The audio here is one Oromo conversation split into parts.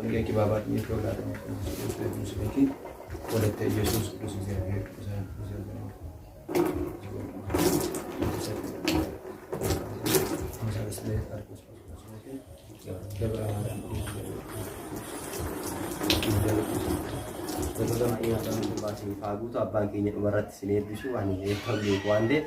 Pergi babat ni kalau ada sedikit, boleh Yesus Kristus Israel. Dalam ingatan berbahasa Fagu tu abang kini umarat sini bisu ani pergi kuande.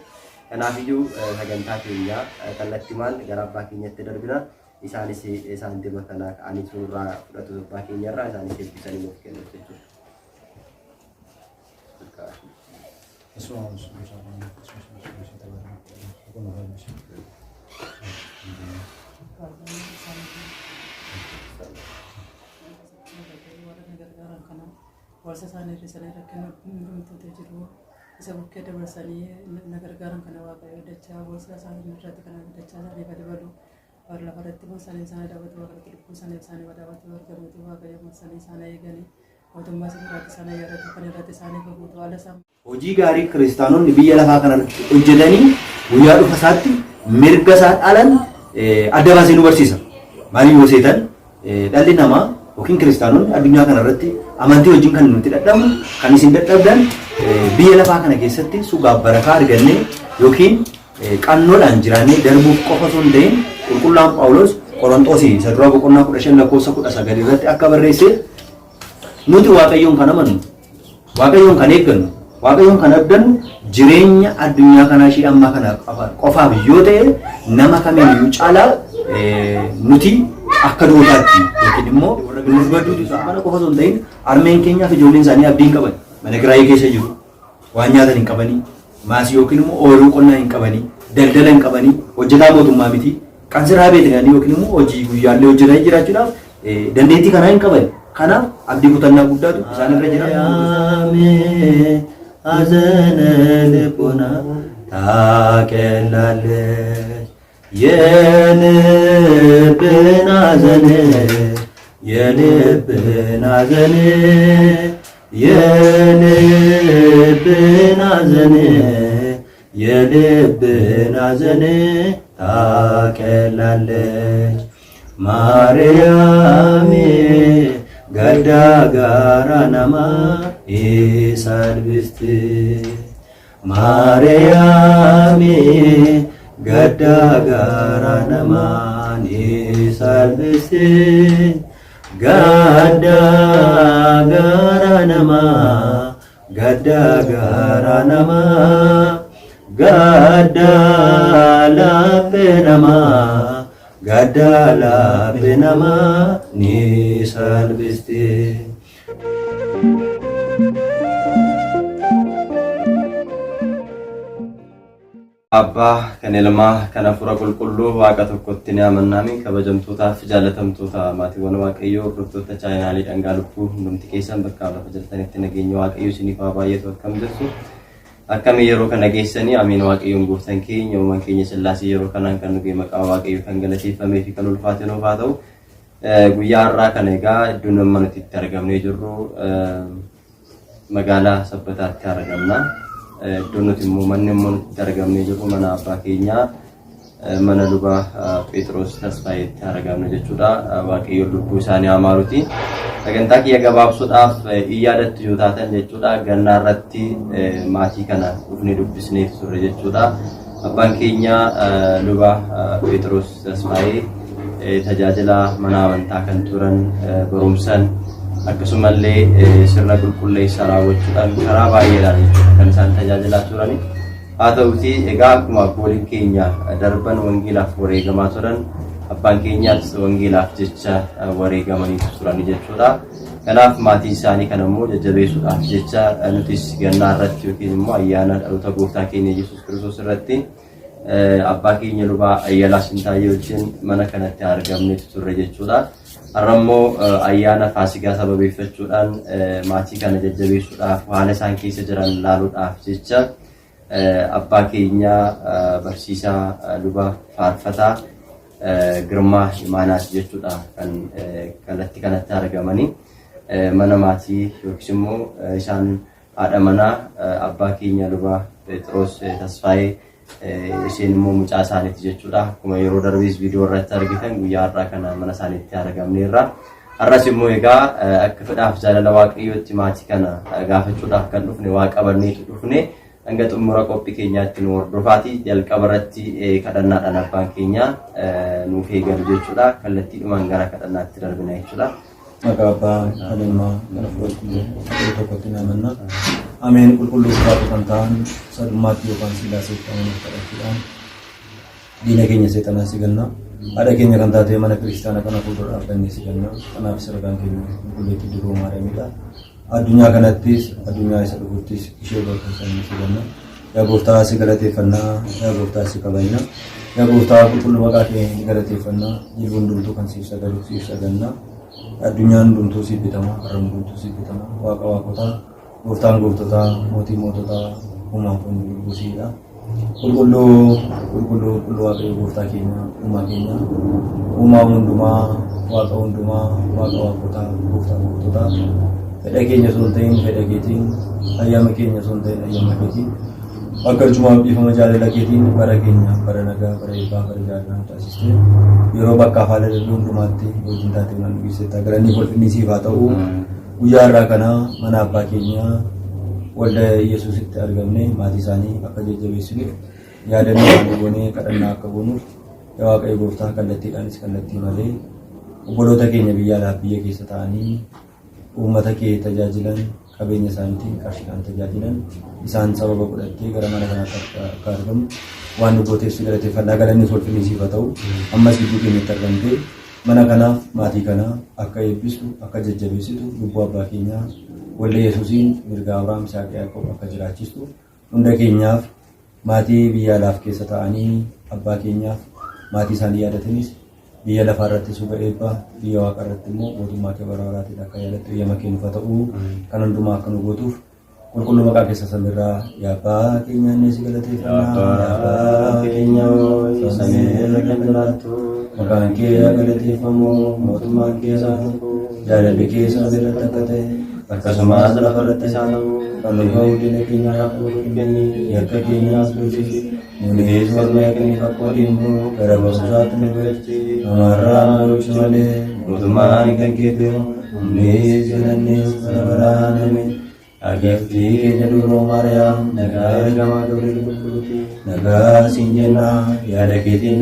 Kanaaf iyyuu sagantaa keenya kallattimaan gara abbaa keenyatti darbina. Isaanis isaan dhimma kana ani suuraa fudhatu abbaa keenyarraa isaanis eebbisanii nuuf kennu jechuudha. Warsa isaanii irra rakkina hundumtuu jiru. Isa bukkee dabarsanii nagargaaran kana waaqayyo dachaa warsa isaanii irratti kana dachaa isaanii dabalu warra lafarratti marsanii isaanii daawwatu waaqatti lubbuu isaanii wadaawwatu argamuuti waaqayyo marsanii isaanii eeganii mootummaa isaanii isaanii yaadatu kan irratti isaanii faguutu haala isaa. Hojii gaarii kiristaanonni biyya lafaa kana hojjetanii guyyaa dhufa isaatti mirga isaa dhalan adda baasee nu barsiisa. Maaliif yoo seetan dhalli namaa yookiin kiristaanonni addunyaa kana irratti amantii wajjin kan nuti dadhabnu kan isin dadhabdan biyya lafaa kana keessatti sugaaf barakaa arganne yookiin qannoodhaan jiraannee darbuuf qofa osoo hin ta'in qulqullaan Phaawulos Qorontosii isa dura boqonnaa 15:19 irratti akka barreesse nuti waaqayyoon kan amannu waaqayyoon kan eeggannu waaqayyoon kan abdannu jireenya addunyaa kanaa ishee ammaa kana qofaaf yoo ta'e nama kamiiyyuu caalaa nuti akka dootaatti yookiin immoo warra gurguddaa kana qofa osoo hin ta'in armeen keenyaaf ijoolleen isaanii abdii hin qaban mana giraayii keessa jiru waan nyaatan hin qabanii maasii yookiin immoo ooyiruu qonnaa hin qabanii daldala hin qabanii hojjetaa mootummaa miti qansiraa beekanii yookiin immoo hojii guyyaallee hojjetanii jiraachuudhaaf dandeettii kanaa hin qaban kanaaf abdii kutannaa guddaatu isaan irra jira. አዘነ ልቦና ታቀላለች የልብን ሐዘን የልብን ሐዘን የልብን ሐዘን የልብን ሐዘን ታቀላለች ማርያም gadda gara nama isalbisti Mariami gadda gara nama isalbisti gadda gara nama gadda gara nama gadda lape nama gadala benama ni salbisti Abba kan ilma kana fura qulqullu waaqa tokkotti ni amannami kabajamtootaaf jaalatamtoota maatiiwwan waaqayyoo hordoftoota chaayinaalii dhangaa lubbuu hundumti keessan bakka lafa jirtanitti nageenya waaqayyoo isiniif haa baay'atu akkam jirtu akkami yeroo kana geessanii amiin waaqayyoon guurtan keenya uumaan keenya sillaasii yeroo kanaan kan nuti maqaa waaqayyoo kan galateeffamee fi kan ulfaate nuuf haa ta'u guyyaa har'aa kana egaa iddoon amma nuti itti argamnee jirru magaalaa Sabbataatti argamna iddoon nuti immoo manni immoo nuti itti argamnee jirru mana abbaa keenyaa mana luba Phexros Tasfaayeetti argamna jechuudha waaqayyoon lubbuu isaanii haa maaruti. Sagantaa kiyya gabaabsuudhaaf iyyaadatti yoo taatan jechuudha gannaa irratti maatii kana dhufnee dubbisneef turre jechuudha abbaan keenya luba Phexros Tasfaayee tajaajila mana amantaa kan turan barumsan akkasumallee sirna qulqulleessaa raawwachuudhaan karaa baay'eedhaan kan isaan tajaajilaa turani haa ta'uti egaa akkuma abbooliin keenya darban wangeelaaf wareegamaa turan abbaan keenyaas wangeelaaf jecha wareegamanii turani jechuudha. Kanaaf maatii isaanii kana immoo jajjabeessuudhaaf jecha nutis gannaa irratti yookiin immoo ayyaana dhaloota gooftaa keenya Yesuus Kiristoos irratti abbaa keenya lubaa Ayyalaa Sintaayee wajjin mana kanatti argamne turre jechuudha. Har'a immoo ayyaana Faasikaa sababeeffachuudhaan maatii kana jajjabeessuudhaaf haala isaan keessa jiran ilaaluudhaaf jecha abbaa keenya barsiisaa lubaa faarfataa Girmaa Imaanaas jechuudha kan kalatti kanatti argamanii mana maatii yookiin immoo isaan haadha manaa abbaa keenya lubaa Phexros Tasfaayee isheen immoo mucaa isaaniiti jechuudha. Akkuma yeroo darbees viidiyoo irratti argitan guyyaa har'aa kana mana isaaniitti argamneerra. Har'as immoo egaa akka fedhaaf jaalala Waaqayyootti maatii kana gaafachuudhaaf kan dhufne waa qabanneetu dhufne hanga xumura qophii keenyaatti nu hordofaati. Jalqaba irratti kadhannaadhaan abbaan keenya nuuf eegalu jechuudha. Kallattiidhumaan gara kadhannaatti darbina jechuudha. Maqaa Abbaa, kan Ilmaa, kan Hafuura Qulqulluu tokkotti amanna. Ameen. Qulqulluu Waaqaa kan ta'an sadummaatti yookaan Sillaaseetti amanuuf kadhachuudhaan diina keenya seexanaa si ganna. Haadha keenya kan taate mana kiristaanaa kana fuuldura dhaabbannee si ganna. Kanaaf sargaan keenya qulqulleetti diroo Maariyaamidha. Addunyaa kanattis addunyaa isa dhufuttis ishee barkeessanii si ganna. Yaa Gooftaa si galateeffannaa, yaa Gooftaa si kabajna. Yaa Gooftaa qulqulluu maqaa kee galateeffannaa. Jilbuun hundumtuu kan siif sagalu siif saganna. Addunyaan hundumtuu siif bitama, har'a hundumtuu siif bitama. Waaqa waaqotaa, Gooftaan gooftotaa, mootii moototaa, uumaa kun gurgusiidha. Qulqulluu Waaqayyo Gooftaa keenya, uumaa keenya, uumaa hundumaa, Waaqa hundumaa, Waaqa waaqotaa, Gooftaa gooftotaa. Fedha keenya osoo hin ta'in fedha keetiin, ayyaama keenya osoo hin ta'in ayyaama keetiin, akkanumaaf dhiifama jaalala keetiin bara keenya, bara nagaa, bara eebbaa, bara jaalalaan taasistee yeroo bakka afaan daldalii hundumaatti wajjin taatee waan dhugeessetta. Galanii kolfinni siif haa ta'u. Guyyaa irraa kana mana abbaa keenya waldaa Yesuusitti argamne maatii isaanii akka jajjabeessiniif yaadannoo akka goonee kadhannaa akka goonuuf yaa Waaqayyo Gooftaa kallattiidhaanis kallattii malee obboloota keenya biyya alaaf biyya keessa ta'anii uummata kee tajaajilan qabeenya isaaniitiin qarshiidhaan tajaajilan isaan sababa godhattee gara mana kanaatti akka argamu waan nu gooteef si galateeffannaa. Galanni ulfinni siif haa ta'u. Ammas gidduu keenyatti argamtee mana kanaaf maatii kanaa akka eebbistu akka jajjabeessitu lubbuu abbaa keenyaa waldaa Yesuusiin mirga Abrahaam Isaaq Yaaqoob akka jiraachistu hunda keenyaaf maatii biyya alaaf keessa ta'anii abbaa keenyaaf maatii isaanii yaadatanis biyya lafaa irratti suba eebbaa biyya waaqa irratti immoo mootummaa kee bara baraatiin akka yaadattu eeyyama kennuuf haa ta'u. Kan hundumaa akka nu gootuuf qulqulluu maqaa keessa samirraa yaa abbaa keenya inni si galateeffannaa. Yaa abbaa keenya samii irra kan jiraattu maqaan kee haa galateeffamu, mootummaan kee haa dhufu, jaalalli kee samii irratti akka ta'e akkasumas lafa irratti haa ta'u. Kan nu ga'u diina keenya haa fuudhu kenni yakka keenyaas dursisi nunis warra yakaniif akka waliin gara basuusaatti nu galchi namarraa nu malee mootummaan kan keetu humnis galannis bara baraan ameen. Agiftii keenya duroo Maariyaam nagaa ergamaa Gabriel qulqulluuti nagaa siin jenna yaada keetiin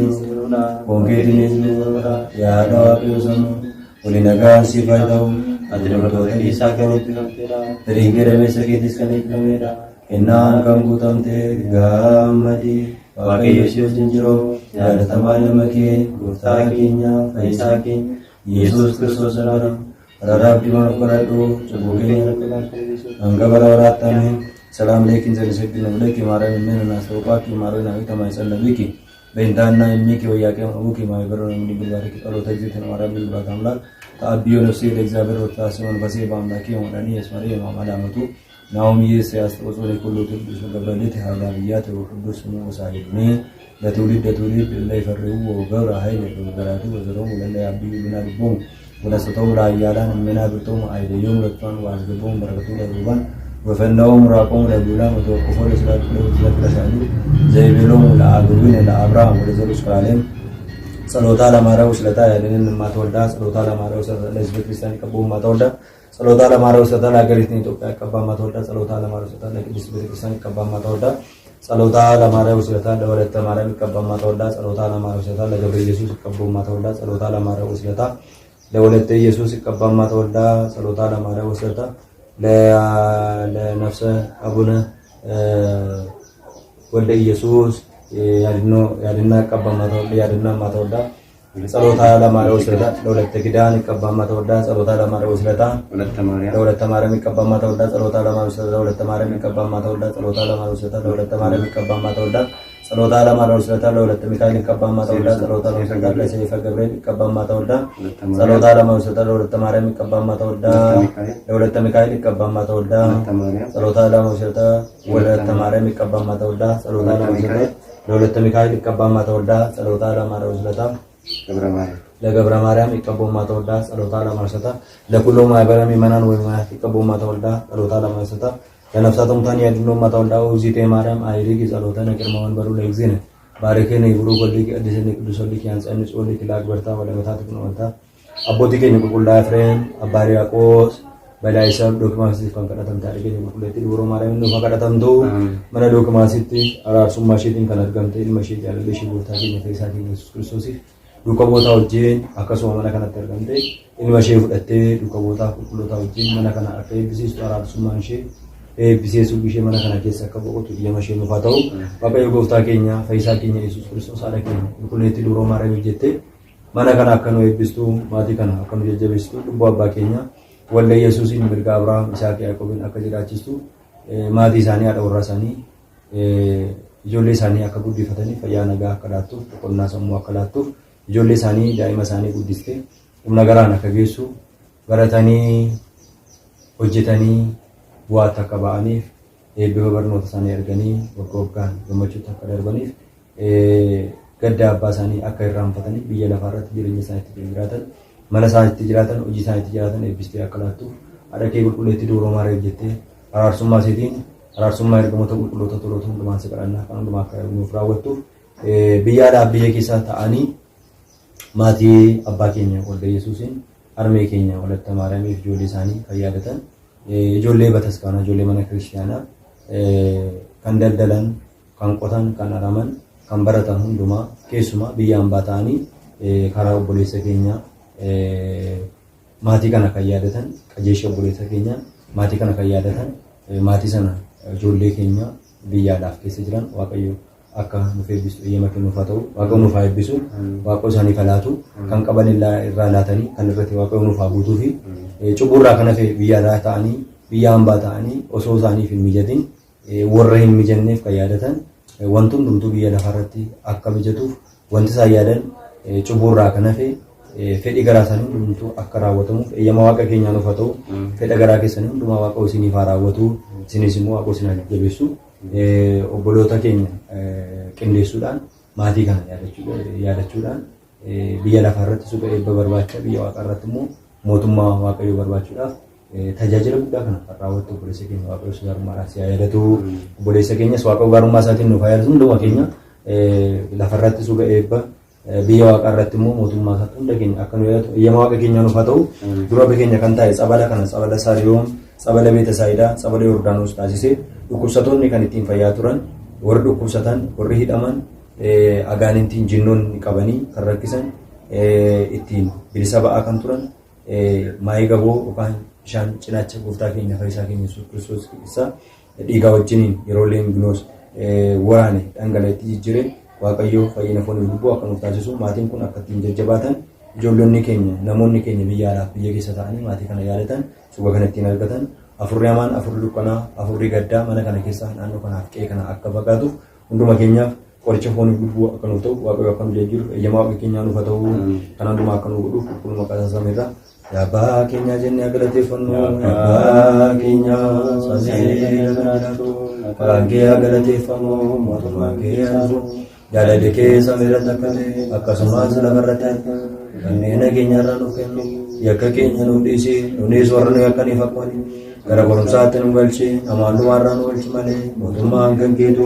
konkeetiinis nuura yaada Waaqayyo sanuu wali nagaan siif haa ta'u. Ati dubartoota keessaa kan eebbifamteedha. Firiin kee dameessa keetis kan eebbifameedha. Kennaan kan guutamte gammadii Waaqayyo si wajjin jiru jaalatamaa ilma kee Gooftaa keenya Fayyisaa keenya Yesuus Kiristoos irraa raraaf diimaaf kadhadhu cubbuu keenya hanga bara baraatti ameen. Salaam leekin zalisetti nableeki maaraan inneen naasooqaaki maaraan awita maayisan nabiki በእንታና የሚከው ያቀም አቡኪ ማይበሩ ነው ቢባረክ ጸሎተ እግዚአብሔር ማርያም ቢባረክ አምላክ ተአቢዮ ነፍሴ ለእግዚአብሔር ወጣስ መንፈሴ በአምላኬ ወዳኒ የስመሪ የማማል አመቱ ናውም ኢየሱስ ያስተወጾ ለኩሉ ቅዱስ ገብርኤል ተሃላብያት ወቅዱስ ስሙ ወሳይድኒ ለትውልድ ለትውልድ ለይፈርው ወገብረ ኃይል በገራቱ ወዘሮም ለለ ያብዩ ምናልቦም ወለሰተው ላያላን ምናብርቶም አይደዮም ለቷን ዋዝገቦም በረከቱ ለሩባን وفنهم راقهم لبولا وتوقفوا لسلاة لسلاة زيبلهم لأبوين لأبراهم ولزل إسرائيل صلوتا لمارا وسلطا يدنين ما تولدا صلوتا لمارا وسلطا لزبك كريستان كبوم ما تولدا صلوتا لمارا وسلطا لأغريتني توقع كبا ما تولدا صلوتا لمارا وسلطا لزبك كريستان كبا ما تولدا صلوتا لمارا وسلطا لولدت مارا كبا ما تولدا صلوتا لمارا وسلطا لجبريل يسوس كبوم ما تولدا صلوتا لمارا وسلطا لولدت يسوس كبا ما تولدا صلوتا لمارا وسلطا ለነፍሰ አቡነ ወልደ ኢየሱስ ያድና ቀባማ ተወልደ ያድና ማተወልዳ ጸሎታ ለማርያም ወስለታ ለሁለት ኪዳን ቀባማ ተወልዳ ጸሎታ ለማርያም ወስለታ ለሁለት ማርያም ቀባማ ተወልዳ ጸሎታ ለማርያም ወስለታ ለሁለት ማርያም ቀባማ ተወልዳ ጸሎታ ለማርያም ወስለታ ለሁለት ማርያም ቀባማ ተወልዳ ጸሎታ ለማርያም ወስለታ ለሁለት ሚካኤል ቀባማ ተወልዳ ጸሎታ ለሰይፈ ለሰይፈ ገብርኤል ቀባማ ተወልዳ ጸሎታ ለማርያም ወስለታ ለሁለት ማርያም ቀባማ ተወልዳ ለሁለት ሚካኤል ቀባማ ተወልዳ ጸሎታ ለማርያም ወስለታ ወለተ ማርያም ቀባማ ተወልዳ ጸሎታ ለማርያም ወስለታ ለሁለት ሚካኤል ቀባማ ተወልዳ ጸሎታ ለማርያም ወስለታ ለገብረ ማርያም ይቀቦማ ተወልዳ ጸሎታ ለማርሰታ ለኩሎ ማይበራ ሚመናን ወይ ማያት ይቀቦማ ተወልዳ ጸሎታ ለማርሰታ ከነፍሳተ ሙታን ያድኖ ማታውዳው ዚቴ ማርያም አይሪግ ጸሎተነ ቅድመ ወንበሩ ለእግዚእነ ባረከነ ይብሩ ወልድ ቅዱስነ ቅዱስ ወልድ ያንጸንጽ ወልድ ላግበርታ ወለመታት ነው አቦቲ ከኝ ቁልቁላ ፍሬን አባሪ ያቆስ በላይ ሰብ ዶክማሲት ፈንቀዳተም ታሪገ የቁልቁለቲ ዶሮ ማርያም ነው ፈንቀዳተምቶ መነ ዶክማሲት አራርሱ ማሽቲን ከነርገምተ ኢልመሽት ያለሽ ቦታ ከኝ ፈይሳቲ ኢየሱስ ክርስቶስ ዱከ ቦታ ወጅን አከሶ መነ ከነ ተርገምተ ኢልመሽ ፍደቴ ዱከ ቦታ ቁልቁሎታ ወጅን መነ ከነ አከ ቢሲስ አራርሱ ማንሽ ቢሲስ ቢሽ መነ ከነ ከሰ ከቦቱ የመሽ ነው ፋታው ባቀዩ ጎፍታ ከኛ ፈይሳቲ ኢየሱስ ክርስቶስ አለከ ቁልቁለቲ ዶሮ ማርያም ጀቴ mana kana akkanu eebbistu maatii kana akkanu jajjabeessitu lubbuu abbaa keenya walda yesuusiin mirga abrahaam isaaq yaaqoobiin akka jiraachistu maatii isaanii haadha warraa isaanii ijoollee isaanii akka guddifatanii fayyaa nagaa akka laattuuf boqonnaa sammuu akka laattuuf ijoollee isaanii daa'ima isaanii guddiste humna garaan akka geessu baratanii hojjetanii bu'aatti akka ba'aniif eebbifa barnoota isaanii erganii waggaa waggaan gammachuutti akka darbaniif gadda abbaa isaanii akka irraanfatanii biyya lafaa irratti jireenya isaaniitti jiraatan mana isaaniitti jiraatan hojii isaaniitti jiraatan eebbistee akka laattuuf haadha kee qulqulleetti dooroo maaree jettee araarsummaa isheetiin araarsummaa ergamoota qulqulloota toloota hundumaan si kadhannaa kan hundumaa akka nuuf raawwattuuf biyyaadhaaf biyya keessaa ta'anii maatii abbaa keenya walda yesuusiin harmee keenya walatta maariyaamiif ijoollee isaanii kan yaadatan ijoollee bataskaanaa ijoollee mana kiristiyaanaa kan daldalan kan qotan kan araman kan baratan hundumaa keessumaa biyya hambaa ta'anii karaa obboleessa keenya maatii kana kan yaadatan qajeesha obboleessa keenya maatii kana kan yaadatan maatii sana ijoollee keenya biyyaadhaaf keessa jiran waaqayyo akka nuuf eebbisu eeyyama kennuuf haa ta'u waaqayyo nuuf haa eebbisu waaqayyo isaanii kalaatu kan qaban irraa laatanii kan irratti waaqayyo nuuf haa guutuu fi cubburraa kan hafe biyyaadhaa ta'anii biyya hambaa ta'anii osoo isaaniif hin mijatin warra hin mijanneef kan yaadatan wanti hundumtuu biyya lafarratti akka mijatuuf wanti isaan yaadan cubburraa kan hafe fedhii garaa isaanii hundumtuu akka raawwatamuuf eeyyama waaqa keenyaa nuuf haa ta'u fedha garaa keessanii hundumaa waaqa isiniif haa raawwatu isinis immoo waaqa isin haa jabeessu obboloota keenya qindeessuudhaan maatii kana yaadachuudhaan biyya lafarratti suuqa eebba barbaacha biyya waaqa irratti immoo mootummaa waaqayyoo barbaachuudhaaf tajaajila guddaa kana raawwattu obboleessa keenya waaqayyo garummaadhaan si yaadatu obboleessa keenyas waaqayyo garummaa isaatiin nuuf yaadatu hunduma keenya lafarratti suuqa eebba biyya waaqa irratti immoo mootummaa isaatti hunda keenya akka nu yaadatu eeyyama waaqa keenya nuuf haa ta'u dura keenya kan taa'e tsabala kana tsabala saariyoom tsabala beeta saayidaa tsabala yordaanos taasisee dhukkubsatoonni kan ittiin fayyaa turan warri dhukkubsatan warri hidhaman agaanintiin jinnoonni qabanii kan rakkisan ittiin bilisa ba'aa kan turan maayii gaboo yookaan bishaan cinaacha gooftaa keenya fayyisaa keenya Yesuus Kiristoos isaa dhiigaa wajjiniin yeroo leenjinoos waraane dhangala'eetti jijjiire waaqayyoo fayyina foonii lubbuu akka nuuf taasisu maatiin kun akka ittiin jajjabaatan ijoollonni keenya namoonni keenya biyyaadhaaf biyya keessa ta'anii maatii kana yaadatan suuqa kana ittiin argatan afurri hamaan afurri dukkanaa afurri gaddaa mana kana keessaa naannoo kanaaf qe'ee kana akka fagaatuuf hunduma keenyaaf qoricha foonii lubbuu akka nuuf ta'u waaqayyoo akka nu jajjiiru eeyyama waaqa keenyaa nuuf haa ta'u kan hundumaa akka nu godhuuf qulqulluma qasasameerraa Yabaa keenya jennee galateeffannu yabaa keenya saasee galateeffannu baangee galateeffannu mootummaa keessa jaalala keessa miirratti akkasumas lafarratti kanneen keenya irraa nuuf kennu yakka keenya nuuf dhiisi nunis warra nu yakkaniif akkuma gara barumsaatti nu galchi namaan dumaarraa nu galchi malee mootummaan kan keetu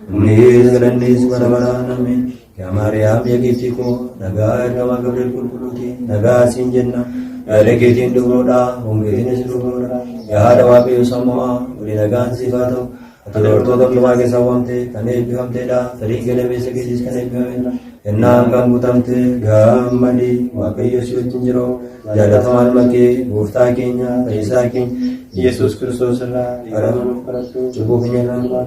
nunis galannis bara baraan ameen yaa maariyaam yaa giiftii koo nagaa ergamaa gabriel qulqulluuti nagaa siin jenna Leketiin dubroodha, hongeetiinis dubroodha. Yaada waaqayyo sammuu waliin nagaan siif haa ta'u. Ati dubartoota hundumaa keessaa waamte kan eebbifamtedha. Firiin gadameessa keessis kan eebbifamedha. Kennaan kan guutamte gammadii waaqayyo si wajjin jiru. Jaalatamaan makee gooftaa keenya fayyisaa keenya Yesuus Kiristoos irraa cubbuu keenya irraa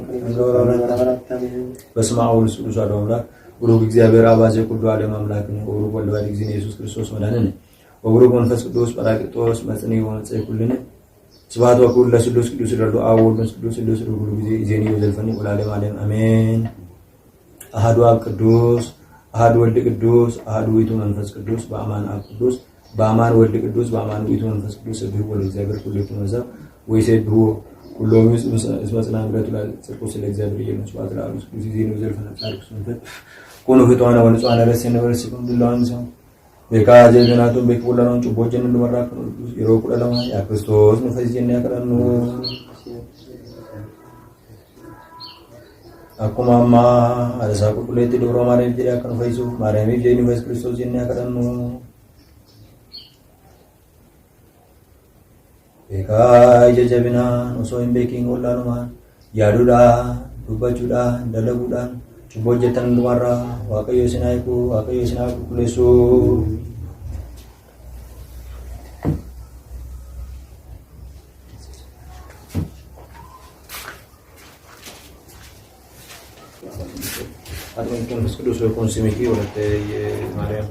በስመ አብ ወወልድ ወመንፈስ ቅዱስ አሐዱ አምላክ ብሩክ እግዚአብሔር አብ ዘኩሉ ዓለም አምላክ ነው። ብሩክ ወልድ ዋሕድ እግዚእነ ኢየሱስ ክርስቶስ መድኃኒነ ወብሩክ መንፈስ ቅዱስ ጰራቅሊጦስ መጽንዕ ወመጽእ ኩልነ ስብሐት ወኩሉ ለስሉስ ቅዱስ ይረዱ አብ ወልድ መንፈስ ቅዱስ ስሉስ ሁሉ ጊዜ ኢዜኒ ወዘልፈኒ ወለዓለመ ዓለም አሜን። አሐዱ አብ ቅዱስ አሐዱ ወልድ ቅዱስ አሐዱ ውእቱ መንፈስ ቅዱስ በአማን አብ ቅዱስ በአማን ወልድ ቅዱስ በአማን ውእቱ መንፈስ ቅዱስ ስብሐት ወለእግዚአብሔር ኩሉ ይትመዘብ ወይሴብሑ ኩሎሙ እስመ ጽንዐ ምሕረቱ ለጽድቁ ስለ እግዚአብሔር ኢየሱስ ስብሐት ለአብ ቅዱስ ኢዜኒ ወዘልፈኒ ጻድቁ መንፈስ ኩኑ ፍጡራነ ወንጹሐነ ረሴነ ወረሲኩም ድላን ሰው Beekaa jechuun beekuudhaan cubboo jennu dubarraa yeroo 12 yaa Kiristoos nu fayyisnee akka dhannu akkuma ammaa haadha isaa qulqulleetti Dubroo Maariyaam jedhee akka nu fayyisuuf Maariyaamiif jedhee Yesuus Kiristoos jennee akka kadhannu. Beekaa ija jabinaan osoo hin beekiin wallaalumaan yaaduudhaan, dubbachuudhaan, dalaguudhaan cubbuu hojjettan hundumarraa Waaqayyo isin haa eegu, Waaqayyo isin haa qulqulleessu. Adonai Kristus kudus konsimiki oleh Maria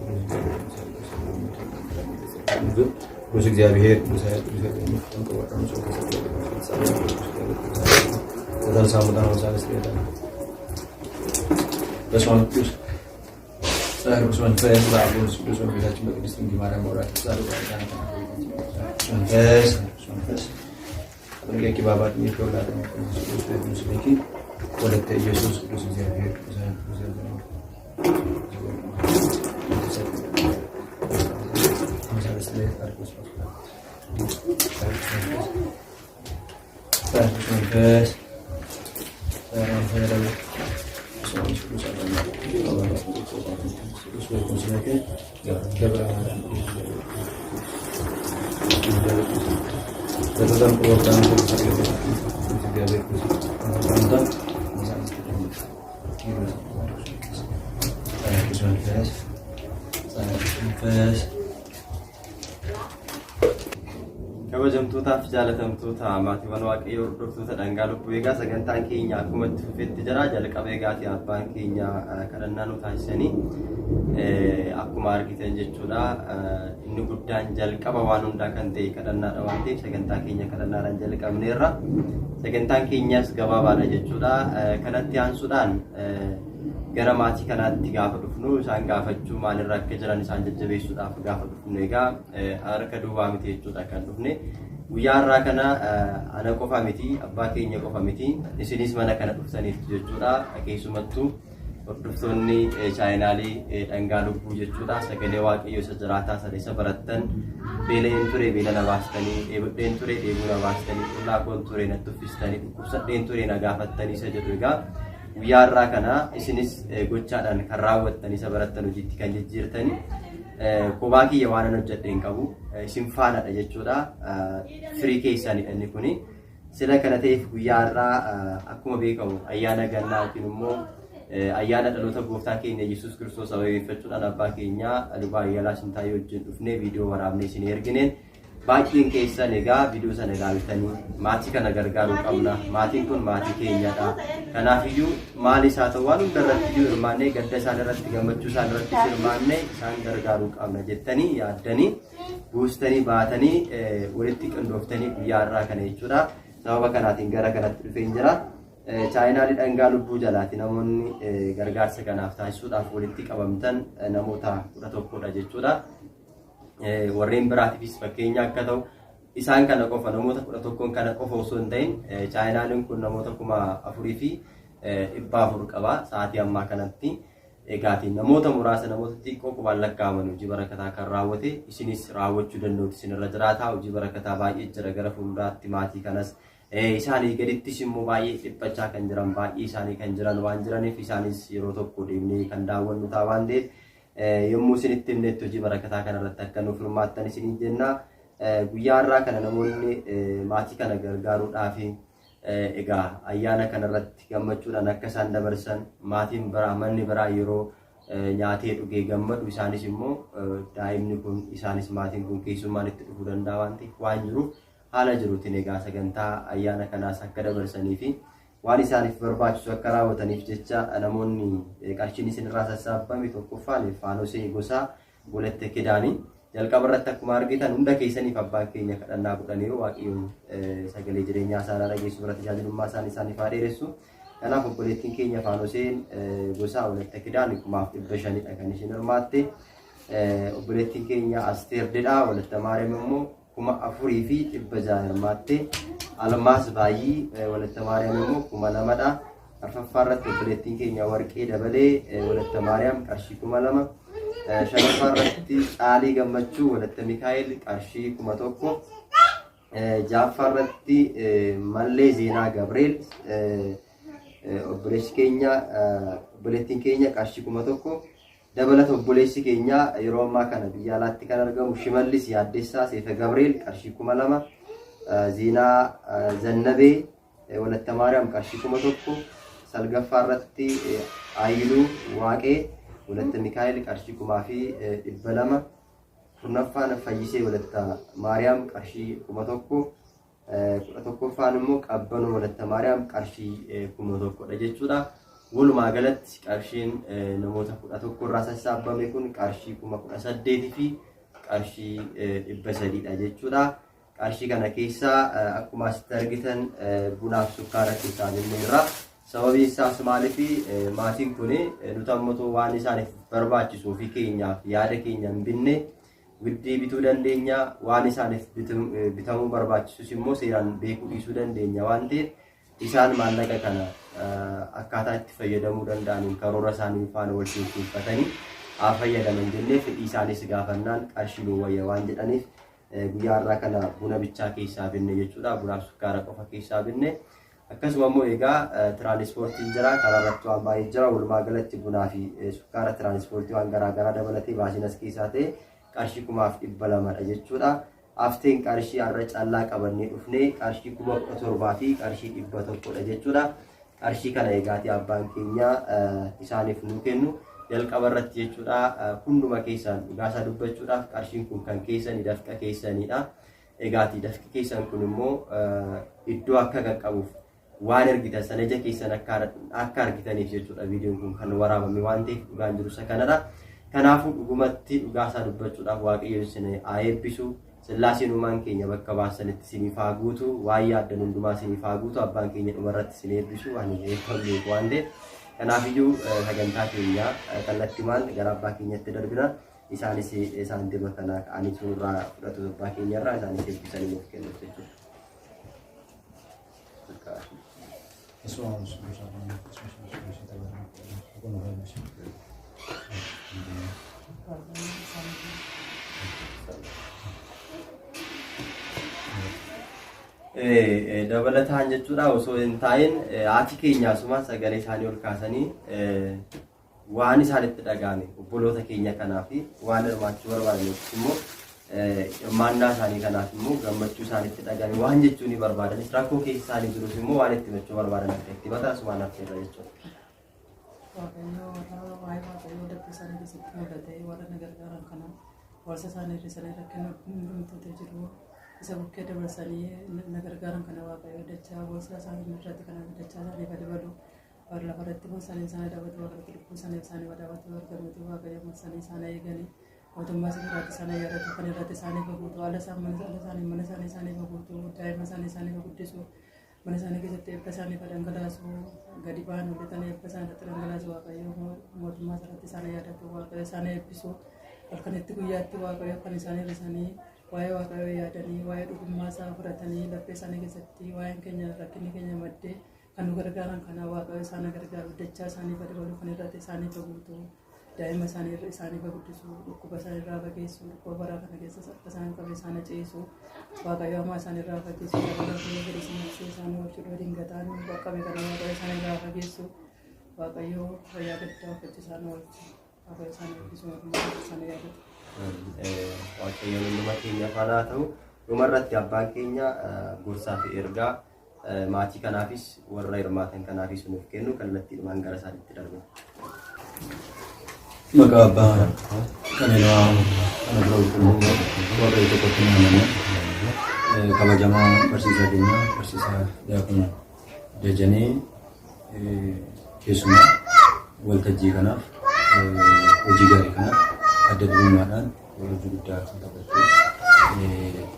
kudus እግዚአብሔር dan sambutan masalah sekitar bersama kudus saya bersama saya lalu kudus bisa cuma kudus tinggi Maria murah selalu sangat pergi ke babat ini kalau ada kudus konsimiki oleh Yesus kudus እግዚአብሔር kabajamtootaaf jaalatamtoota maatiiwwan waaqayyoo hordoftoota dhangaa lubbuu eegaa sagantaan keenya akkuma itti fufetti jira. Jalqaba eegaatii abbaan keenya kadhannaa nu taasisanii akkuma argitan jechuudha. Inni guddaan jalqaba waan hundaa kan ta'e kadhannaadha waan ta'eef sagantaa keenya kadhannaadhaan jalqabneerra. Sagantaan keenyas gabaabaadha jechuudha. Kanatti aansuudhaan gara maatii kanaatti gaafa dhufnu isaan gaafachuu maalirra akka jiran isaan jajjabeessuudhaaf gaafa dhufnu egaa harka duwwaa miti jechuudha kan dhufne. Guyyaa irraa kana ana qofa miti, abbaa keenya qofa miti, isinis mana kana dhuftaniif jechuudha. Keessumattuu hordoftoonni chaayinaalii dhangaa lubbuu jechuudha. Sagalee waaqayyoo isa jiraataa sana isa barattan beela'een ture beela na baastanii, dheebodheen ture dheebuu na baastanii, qullaakoon ture na tuffistanii, dhukkubsadheen ture na gaafattanii isa jedhu egaa guyyaa irraa kana isinis gochaadhaan kan raawwattan isa barattan hojiitti kan jijjiirtanii kophaa kiyya waan hojjedheen qabu isin faanadha jechuudha. Firii keessanidha inni kuni. Sila kana ta'eef guyyaa irraa akkuma beekamu ayyaana gannaa yookiin immoo ayyaana dhaloota gooftaa keenya Yesuus Kiristoos sababeeffachuudhaan abbaa keenya Lubaa Ayyaalaa Sintaayee wajjin dhufnee viidiyoo waraabnee isin ergineen baay'een keessan egaa viidiyoo sana ilaaltanii maatii kana gargaaruu qabna. Maatiin kun maatii keenyadha. Kanaafiyyuu maalis haa ta'u waan hundarratti hirmaannee gadda isaan irratti gammachuu isaan irratti hirmaannee isaan gargaaruu qabna jettanii yaaddanii buustanii baatanii walitti qindooftanii guyyaa irraa kana jechuudha. Sababa kanaatiin gara kanatti dhufeen jira. Chaayinaalii dhangaa lubbuu jalaati namoonni gargaarsa kanaaf taasisuudhaaf walitti qabamtan namoota 11dha jechuudha. Warreen biraatiifis fakkeenya akka ta'u isaan kana qofa namoota 11 kana qofa osoo hin ta'in chaayinaaliin kun namoota 4,400 qaba sa'aatii ammaa kanatti. Egaatiin namoota muraasa namoota xiqqoo qubaan lakkaa'aman hojii barakataa kan raawwate isinis raawwachuu danda'uuti isinirra jiraataa. Hojii barakataa baay'ee jira gara fuulduraatti maatii kanas isaanii gadittis immoo baay'ee dhiphachaa kan jiran baay'ee isaanii kan jiran waan jiraniif isaanis yeroo tokko deemnee kan daawwannu ta'a waan ta'eef yommuu isinitti himnetti hojii barakataa kanarratti akka nuuf hirmaattan isiniin jenna. Guyyaa irraa kana namoonni maatii kana gargaaruudhaaf egaa ayyaana kanarratti gammachuudhaan akka isaan dabarsan maatiin biraa manni biraa yeroo nyaatee dhugee gammadu isaanis immoo daa'imni kun isaanis maatiin kun keessummaan itti dhufuu danda'a waan ta'eef waan jiruuf haala jiruutiin egaa sagantaa ayyaana kanaas akka dabarsanii fi waan isaaniif barbaachisu akka raawwataniif jecha namoonni qarshiin isinirraa sassaabame tokkoffaan faanosee gosaa Walatte Kidaanii jalqaba irratti akkuma argitan hunda keessaniif abbaan keenya kadhannaa godhaniiru. Waaqayyoon sagalee jireenyaa isaanii dhageessu biratti tajaajilummaa isaaniif haa dheeressu. Kanaaf obboleettiin keenya Faanoseen gosaa Walatte Kidaanii 500dha kan isheen hirmaatte. Obboleettiin keenya Asteer Dedhaa Walatte Maariyaam immoo 4,600 hirmaatte. Almaas Baay'ii Walatte Maariyaam immoo 2,000dha. Arfaffaa irratti obboleettiin keenya Warqee Dabalee Walatte Maariyaam qarshii 2,000. Shanaffaa irratti Caalii Gammachuu Walatte Mikaa'el qarshii 1,000. Ja'affaa irratti Mallee Zeenaa Gabriel obboleessi keenya obboleettiin keenya qarshii 1,000 dabalata obboleessi keenya yeroo ammaa kana biyya alaatti kan argamu Shimallis Yaaddessaa Seefa Gabriel qarshii 2,000 Zinaa Zannabee Walatta Maariyaam qarshii 1,000 salgaffaa irratti Aayiluu Waaqee Walatta Mikaa'el qarshii 1,200 kurnaffaan Fayyisee Walatta Maariyaam qarshii 1,000 tokkoffaan immoo Qabbanuu Walatta Maariyaam qarshii 1,000 jechuudha. Walumaa galatti qarshiin namoota 11 irraa sassaabame kun qarshii 18,000 fi qarshii 300 jechuudha. Qarshii kana keessaa akkuma asitti argitan bunaaf sukkaara keessaa jenneerra. Sababiin isaas maaliif maatiin kun nuti ammoo waan isaaniif barbaachisuu fi keenyaaf yaada keenya hin binne widdii bituu dandeenya, waan isaaniif bitamuu barbaachisus immoo seeraan beekuu dhiisuu dandeenya waan ta'eef isaan maallaqa kana akkaataa itti fayyadamuu danda'aniin karoora isaanii faana wal simsiifatanii haa fayyadaman jennee fedhii isaanis gaafannaan qarshii nuu wayya waan jedhaniif guyyaa irraa kana buna bichaa keessaa binne jechuudha. Bunaaf sukkaara qofa keessaa binne. Akkasuma immoo egaa tiraanispoortiin jira, karaa irratti waan baay'ee jira. Walumaa galatti bunaa fi sukkaara tiraanispoortii waan garaagaraa dabalatee baasiin as keessaa ta'e qarshii 2,200 jechuudha. Hafteen qarshii har'a callaa qabannee dhufnee qarshii 17,000 fi qarshii 100 jechuudha. Qarshii kana eegaatii abbaan keenya isaaniif nuu kennu jalqaba irratti jechuudha. Hunduma keessaan dhugaasaa dubbachuudhaaf qarshiin kun kan keessanii dafqa keessanidha. Eegaatii dafqi keessan kun immoo iddoo akka qaqqabuuf waan argitan sana ija keessan akka argitaniif jechuudha. Viidiyoon kun kan waraabame waan ta'eef dhugaan jiru isa kanadha. Kanaafuu dhugumatti dhugaasaa dubbachuudhaaf waaqayyo isin haa eebbisu. Sillaaseen uumaan keenya bakka baasanitti isiniif haa guutu, waan yaaddan hundumaa isiniif haa guutu, abbaan keenya dhumarratti isin eebbisu waan eebbifamu waan ta'eef. Kanaafiyyuu sagantaa keenya kallattimaan gara abbaa keenyatti darbina. Isaanis isaan dirba kanaa ka'anii suuraa fudhatu abbaa keenyarraa isaanis eebbisanii nuuf kennuuf jechuudha. Dabalataan jechuudha osoo hin taa'in haati keenya asuma sagalee isaanii ol kaasanii waan isaanitti dhaga'ame obboloota keenya kanaaf waan hirmaachuu barbaadaniif immoo hirmaannaa isaanii kanaaf immoo gammachuu isaanitti dhaga'ame waan jechuu ni barbaadanis rakkoo keessa isaanii jirus immoo waan itti himachuu barbaadan akka itti himataa asumaan affeerra jechuudha. Waaqayyoo dhabbii isaanii keessatti mul'ate warra na gargaaran kana warsa isaanii irra rakkina hundumtoota jiru. Isa bukkee dabarsanii na gargaaran kana waaqayyo dachaa warsa isaanii irratti kana dachaa isaanii dabalu. Warra lafarratti boosanii isaanii dabalatu warra lubbuu isaanii wadaabatu argamuutu waaqayyo boosanii isaanii eeganii mootummaa isaanii isaanii yaadatu kan irratti isaanii faguutu haala isaanii mana isaanii faguutu daa'ima isaanii faguddisu mana isaanii keessatti eebba isaanii dhangalaasu gadi ba'an hojjetanii eebba isaanii irratti dhangalaasu waaqayyo mootummaa isaanii isaanii yaadatu waaqayyo isaanii eebbisu halkanitti guyyaatti waaqayyo kan isaanii hir'isanii waa'ee waaqayyo yaadanii waa'ee dhugummaa isaa fudhatanii laphee isaanii keessatti waa'een keenya rakkinni keenya maddee kan nu gargaaran kana waaqayyo isaan gargaaru dachaa isaanii dabalu kan irratti isaanii faguutu daa'ima isaanii faguddisu dhukkuba isaanii irraa fageessu dhukkuba baraa kana keessa akka isaan qabe isaan ceesu waaqayyo hamaa isaanii irraa fageessu dabalatu gadi simaksuu isaanii wajjin waliin gataan qabe kana waaqayyo isaanii irraa fageessu waaqayyo fayyaa gaddaa uffachi isaanii wajjin waaqayyo isaanii eebbisu mootummaa isaanii yaadatu. Waaqayyo hunduma keenya faana ta'u dhumarratti abbaan keenya gorsaa fi ergaa maatii kanaafis warra hirmaatan kanaafis nuuf kennu kallattiidhumaan gara isaaniitti darbu. Maqaa abbaa kan ilmaa kana bira qulqulluu waaqayyo tokkotti naannoo kabajamaa barsiisaa keenya barsiisaa Diyaaqoon Dajanee keessumaa waltajjii kanaaf hojii gaarii kanaaf adda durummaadhaan hojii guddaa kan taphatu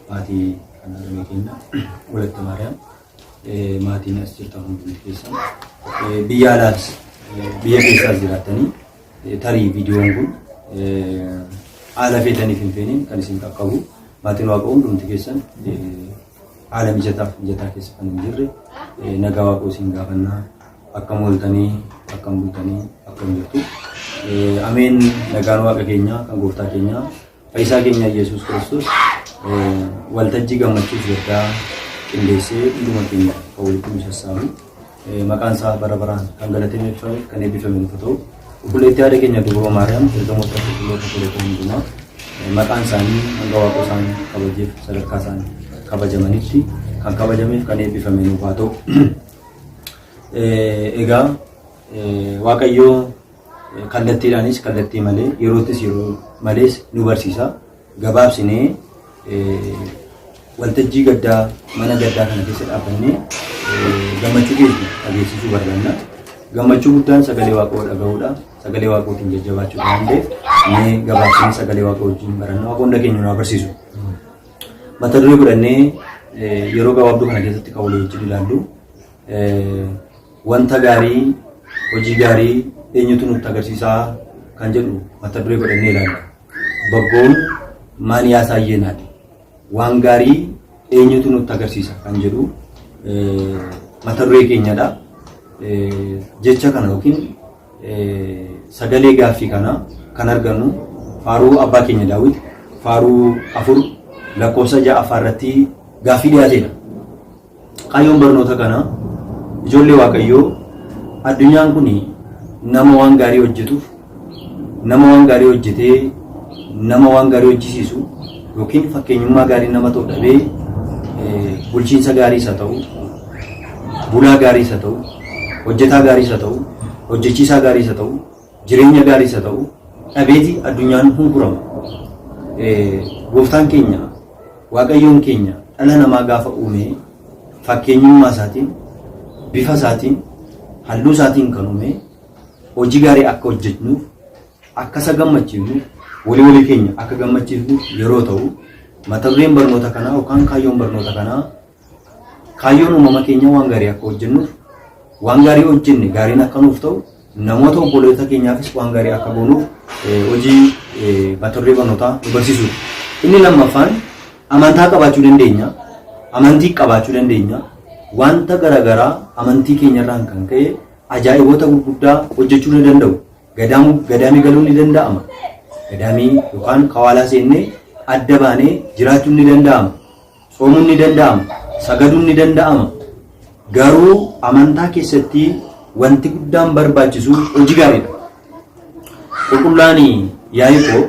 maatii kan argame keenya Walatta Maariyaam maatiin as jirtan hundumti keessan biyya alaas biyya keessaas jiraattanii tarii viidiyoon kun haala feetaniif hin feeniin kan isin qaqqabu maatiin waaqa hundumti keessan haala mijataa keessa kan hin jirre nagaa waaqoo isin gaafannaa akkam ooltanii akkam bultanii akkam jirtu ameen nagaan waaqa keenyaa kan gooftaa keenyaa fayyisaa keenya Yesuus Kiristoos waltajjii gammachuuf gaddaa qindeessee hunduma keenya kan walitti nu sassaabu maqaan isaa bara baraan kan galateeffame kan eebbifame nuuf ta'u obboleettii haadha keenya Dubroo Maariyaam ergamoota qulqulloota obboleettii hundumaa maqaan isaanii hanga waaqa isaanii kabajeef sadarkaa isaanii kabajamanitti kan kabajameef kan eebbifame nuuf haa ta'u. Egaa Waaqayyoo kallattiidhaanis kallattii malee yeroottis yeroo malees nu barsiisa. Gabaabsinee waltajjii gaddaa mana gaddaa kana keessa dhaabbannee gammachuu keessa dhageessisuu barbaanna. Gammachuu guddaan sagalee Waaqoo dhaga'uudha. Sagalee Waaqootiin jajjabaachuu waan ta'eef mee gabaabsinee sagalee Waaqoo wajjin baranna. Waaqoon dhageenya nu barsiisu. Mata duree godhannee yeroo gabaabduu kana keessatti kan walii wajjin ilaallu wanta gaarii hojii gaarii eenyutu nutti agarsiisaa kan jedhu mata duree godhannee ilaalla. Baggoon maan yaasaayyeenaadha. Waan gaarii eenyutu nutti agarsiisa kan jedhu mata duree keenyadha. Jecha kana yookiin sagalee gaaffii kana kan argannu faaruu abbaa keenya Daawit faaruu 4 lakkoofsa 6 irratti gaaffii dhiyaateedha. Kaayyoon barnoota kana ijoollee Waaqayyoo addunyaan kun nama waan gaarii hojjetuuf nama waan gaarii hojjetee nama waan gaarii hojjisiisu yookiin fakkeenyummaa gaarii nama ta'u dhabee bulchiinsa gaarii isa ta'u bulaa gaarii isa ta'u hojjetaa gaarii isa ta'u hojjechiisaa gaarii isa ta'u jireenya gaarii isa ta'u dhabeeti addunyaan hunkurama. Gooftaan keenya Waaqayyoon keenya dhala namaa gaafa uume fakkeenyummaa isaatiin bifa isaatiin halluu isaatiin kan uume hojii gaarii akka hojjennuuf akka isa gammachiifnuuf walii keenya akka gammachiifnuuf yeroo ta'u mata dureen barnoota kanaa yookaan kaayyoon barnoota kanaa kaayyoon uumama keenya waan gaarii akka hojjennuuf waan gaarii hojjenne gaariin akka nuuf ta'u namoota obboleessa keenyaafis waan gaarii akka goonuuf hojii mata duree barnootaa nu barsiisudha. Inni lammaffaan amantaa qabaachuu dandeenya. Amantii qabaachuu dandeenya. Wanta garaagaraa amantii keenyarraan kan ka'e ajaa'iboota gurguddaa hojjechuu ni danda'u. Gadaamii galuun ni danda'ama. Gadaamii yookaan kawaalaa seennee adda baanee jiraachuun ni danda'ama. Soomuun ni danda'ama. Sagaduun ni danda'ama. Garuu amantaa keessatti wanti guddaan barbaachisu hojii gaariidha. Qulqullaan Yaaqoob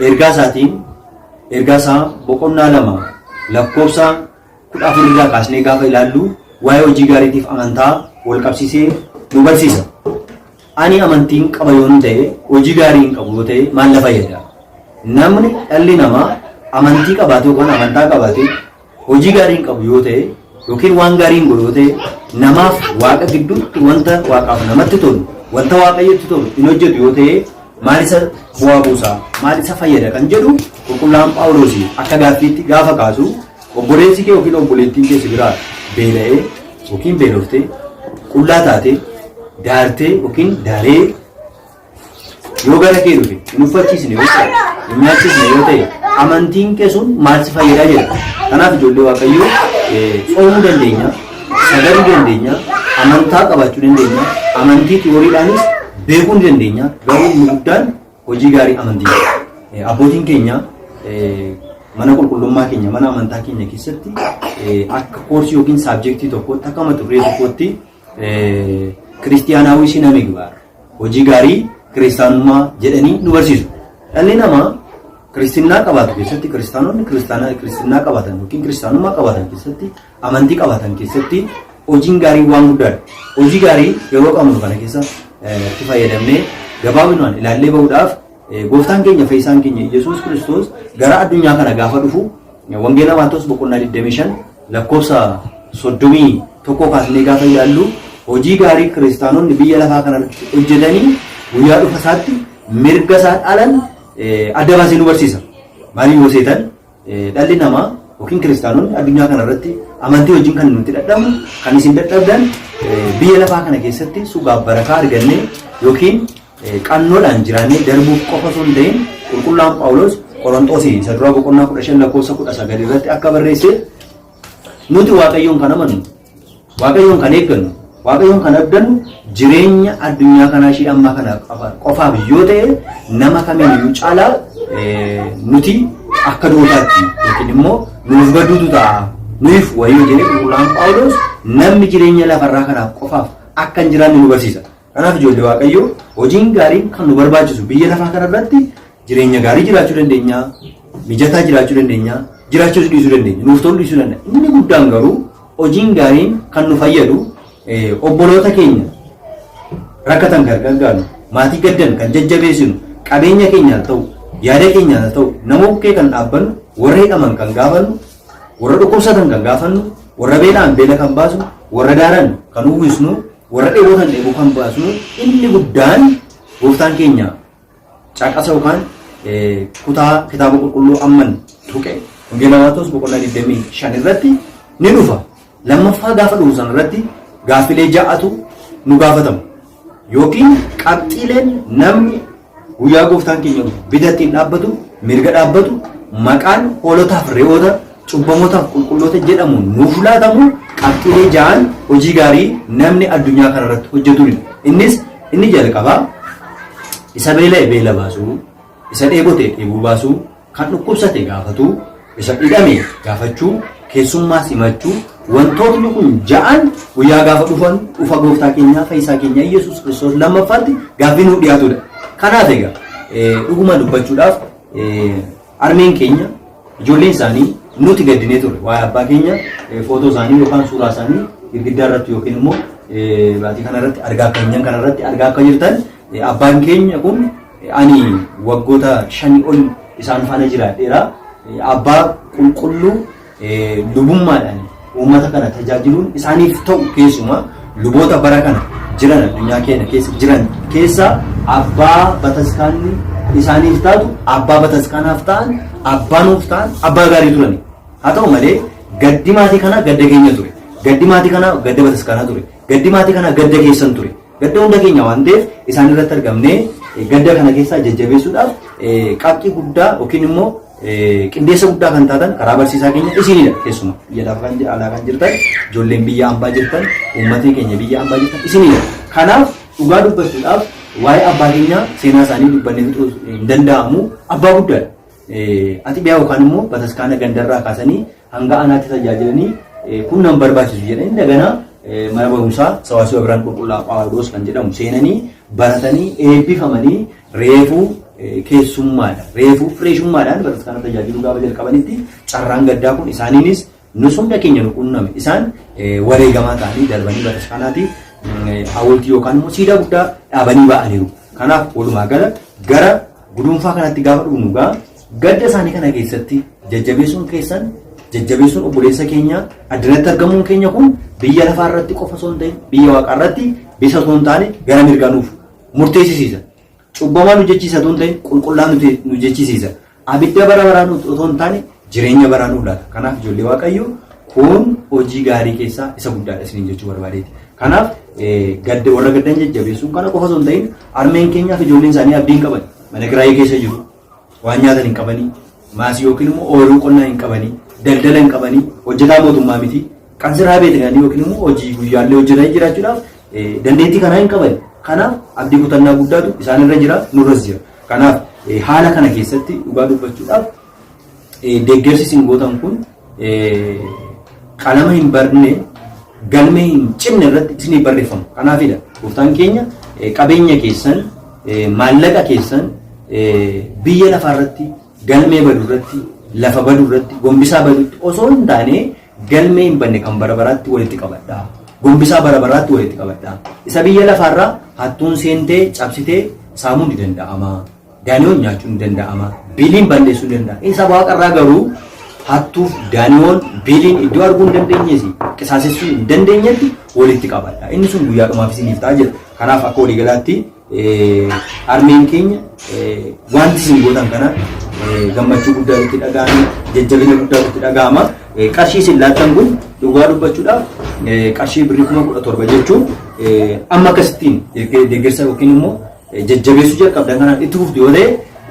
ergaa isaa boqonnaa 2 lakkoofsa 14 irraa kaasnee gaafa ilaallu waa'ee hojii gaariitiif amantaa wal qabsiisee nu barsiisa. Ani amantiin qaba yoo ta'e hojii gaarii hin qabu yoo ta'e maal na fayyada? Namni dhalli namaa amantii qabaate yookaan amantaa qabaate hojii gaarii hin qabu yoo ta'e yookiin waan gaarii hin godhu yoo ta'e namaaf waaqa gidduutti wanta waaqaaf namatti tolu wanta waaqayyotti tolu hin hojjetu yoo ta'e maal isa bu'aa buusaa maal isa fayyada kan jedhu qulqullaan Phaawulos akka gaaffiitti gaafa kaasu obboleessi kee yookiin obboleettiin kee si biraa beela'ee yookiin beeloftee qullaa taatee daartee yookiin daaree yoo gara kee dhufe hin uffachiisne yoo ta'e hin nyaachisne yoo ta'e amantiin kee sun maal si fayyadaa jedha. Kanaaf ijoollee Waaqayyoo soomuu dandeenya, sagaduu dandeenya, amantaa qabaachuu dandeenya, amantii tiyooriidhaanis beekuu dandeenya. Garuu inni guddaan hojii gaarii amantii. Abbootiin keenya mana qulqullummaa keenya mana amantaa keenya keessatti akka koorsii yookiin saabjektii tokkotti akka mata duree tokkotti kiristiyaanaawii sina migbaar hojii gaarii kiristaanummaa jedhanii nu barsiisu. Dhalli namaa kiristinnaa qabaatu keessatti kiristaanonni kiristinnaa qabaatan yookiin kiristaanummaa qabaatan keessatti amantii qabaatan keessatti hojiin gaarii waan guddaadha. Hojii gaarii yeroo qabnu kana keessa itti fayyadamnee gabaabinaan ilaallee bahuudhaaf gooftaan keenya fayyisaan keenya Yesuus Kiristoos gara addunyaa kana gaafa dhufu wangeela Maatewos boqonnaa 25 lakkoofsa 31 kaasnee gaafa ilaallu hojii gaarii kiristaanonni biyya lafaa kanarratti hojjetanii guyyaa dhufa isaatti mirga isaa dhaalan adda baasee nu barsiisa. Maaliif yoo seetan dhalli namaa yookiin kiristaanonni addunyaa kanarratti amantii wajjin kan nuti dadhabnu kan isin dadhabdan biyya lafaa kana keessatti sugaaf barakaa argannee yookiin qannoodhaan jiraannee darbuuf qofa osoo hin ta'in qulqullaan Phaawulos Qorontoos isa dura boqonnaa 15 lakkoofsa 19 irratti akka barreesse nuti Waaqayyoon kan amannu Waaqayyoon kan eeggannu Waaqayyoon kan abdannu jireenya addunyaa kanaa ishee ammaa kana qofaaf yoo ta'e nama kamiiyyuu caalaa nuti akka dootaatti yookiin immoo nuuf gadduutu ta'a nuuf wayyoo jedhee qulqullaan Phaawulos namni jireenya lafarraa kanaaf qofaaf akka hin jiraanne nu barsiisa. Kanaaf ijoollee Waaqayyoo hojiin gaariin kan nu barbaachisu biyya lafaa kanarratti jireenya gaarii jiraachuu dandeenya, mijataa jiraachuu dandeenya, jiraachuus dhiisuu dandeenya, nuuf toluu dhiisuu dandeenya. Inni guddaan garuu hojiin gaariin kan nu fayyadu obboloota keenya rakkatan kan gargaaru, maatii gaddan kan jajjabeessinu, qabeenya keenyaan ta'u, yaada keenyaan ta'u, nama bukkee kan dhaabbannu, warra hidhaman kan gaafannu, warra dhukkubsatan kan gaafannu, warra beelaan beela kan baasnu, warra daaran kan uwwisnu, warra dheebotan dheebuu kan baasnu. Inni guddaan gooftaan keenya caqasa yookaan kutaa kitaaba qulqulluu amman tuqe Wangeela Maatewos boqonnaa 25 irratti ni dhufa. Lammaffaa gaafa dhufu san irratti gaaffilee ja'atu nu gaafatamu. Yookiin qabxiileen namni guyyaa gooftaan keenya bitattiin dhaabbatu, mirga dhaabbatu, maqaan hoolotaaf re'oota, cubbamootaaf qulqulloota jedhamu nuuf laatamu qabxiilee ja'an hojii gaarii namni addunyaa kanarratti hojjetudha. Innis inni jalqabaa isa beela'e beela baasuu, isa dheebote dheebuu baasuu, kan dhukkubsate gaafatu, isa hidhame gaafachuu, keessummaa simachuu. Wantootni kun ja'an guyyaa gaafa dhufan dhufa gooftaa keenyaa fayyisaa keenya Yesuus Kiristoos lammaffaatti gaaffii nuuf dhiyaatudha. Kanaaf egaa dhuguma dubbachuudhaaf armeen keenya ijoolleen isaanii nuti gaddinee ture waa'ee abbaa keenya footoo isaanii yookaan suuraa isaanii girgiddaa irratti yookiin immoo baatii kanarratti argaa keenyan kanarratti argaa akka jirtan abbaan keenya kun ani waggoota 5 ol isaan faana jiraadheera. Abbaa qulqulluu lubummaadhaan uummata kana tajaajiluun isaaniif ta'u keessumaa luboota bara kana jiran addunyaa keenya keessa jiran keessa abbaa bataskaanni isaaniif taatu, abbaa bataskaanaaf ta'an, abbaa nuuf ta'an, abbaa gaarii turani. Haa ta'u malee gaddi maatii kana gadda keenya ture. Gaddi maatii kana gadda bataskaanaa ture. Gaddi maatii kana gadda keessan ture. Gadda hunda keenya waan ta'eef isaan irratti argamnee gadda kana keessaa jajjabeessuudhaaf qabxii guddaa yookiin immoo qindeessa guddaa kan taatan karaa barsiisaa keenya isinidha. Keessumaa biyya lafaa kan alaa kan jirtan, ijoolleen biyya hambaa jirtan, uummatni keenya biyya hambaa jirtan isinidha. Kanaaf dhugaa dubbachuudhaaf waa'ee abbaa keenyaa seenaa isaanii dubbannee fixuu hin danda'amu. Abbaa guddaadha. Ati biyaa yookaan immoo bataskaana gandarraa kaasanii hanga anaatti tajaajilanii kun nan barbaachisu jedhanii daganaa mana barumsaa Sawaasii Biraan Qulqullaa'aa Phaawulos kan jedhamu seenanii baratanii eebbifamanii reefuu keessummaadha. Reefuu fireeshummaadhaan bataskaana tajaajiluu gaafa jalqabanitti carraan gaddaa kun isaaniinis nus hunda keenya nu quunname. Isaan wareegamaa ta'anii darbanii bataskaanaatiif hawultii yookaan immoo siidaa guddaa dhaabanii ba'aniiru. Kanaaf walumaa gala gara gudunfaa kanatti gaafa dhufnu gaa gadda isaanii kana keessatti jajjabeessuun keessan, jajjabeessuun obboleessa keenya addanatti argamuun keenya kun biyya lafaa irratti qofa osoo hin ta'in biyya waaqaa irratti bisa osoo hin taane gara mirgaa nuuf murteessisiisa. Cubbamaa nu jechiisa osoo hin ta'in qulqullaa nu jechiisa. Abidda bara baraa osoo hin taane jireenya baraa nuuf laata. Kanaaf ijoollee Waaqayyoo kun hojii gaarii keessaa isa guddaadha isiniin jechuu barbaadeeti. Kanaaf warra gaddan jajjabeessuun kana qofa osoo hin ta'in armeen keenyaaf ijoolleen isaanii abdii hin qaban. Mana kiraayii keessa jiru. Waan nyaatan hin qabanii, maasii yookiin immoo ooyiruu qonnaa hin qabanii, daldala hin qabanii, hojjetaa mootummaa miti, qansiraa beekanii yookiin immoo hojii guyyaallee hojjetanii jiraachuudhaaf dandeettii kanaa hin qaban. Kanaaf abdii kutannaa guddaatu isaan irra jira, nurras jira. Kanaaf haala kana keessatti dhugaa dubbachuudhaaf deeggarsi isin gootan kun qalama hin barne, galmee hin cinne irratti isinii barreeffamu. Kanaafidha gooftaan keenya qabeenya keessan, maallaqa keessan biyya lafaa irratti, galmee baduu irratti, lafa baduu irratti, gombisaa baduutti osoo hin taane galmee hin banne kan bara baraatti walitti qabadhaa. Gombisaa bara baraatti walitti qabadhaa. Isa biyya lafaarraa hattuun seentee cabsitee saamuun ni danda'ama. Daaniyoon nyaachuun ni danda'ama. Biiliin balleessuu ni danda'a. Isa waaqarraa garuu hattuuf daaniyoon biiliin iddoo arguu hin dandeenyeesi qisaasessuu hin dandeenyetti walitti qabadhaa. Inni sun guyyaa dhumaaf isiniif ta'a jira. Kanaaf akka waliigalaatti armeen keenya wanti isin gootan kana gammachuu guddaa itti dhaga'anii jajjabina guddaa itti dhaga'ama. Qarshii isin laattan kun dhugaa dubbachuudhaaf qarshii birrii 17,000 jechuun amma akkasittiin deeggarsa yookiin immoo jajjabeessuu jalqabdan kanaan itti fuftu yoo ta'e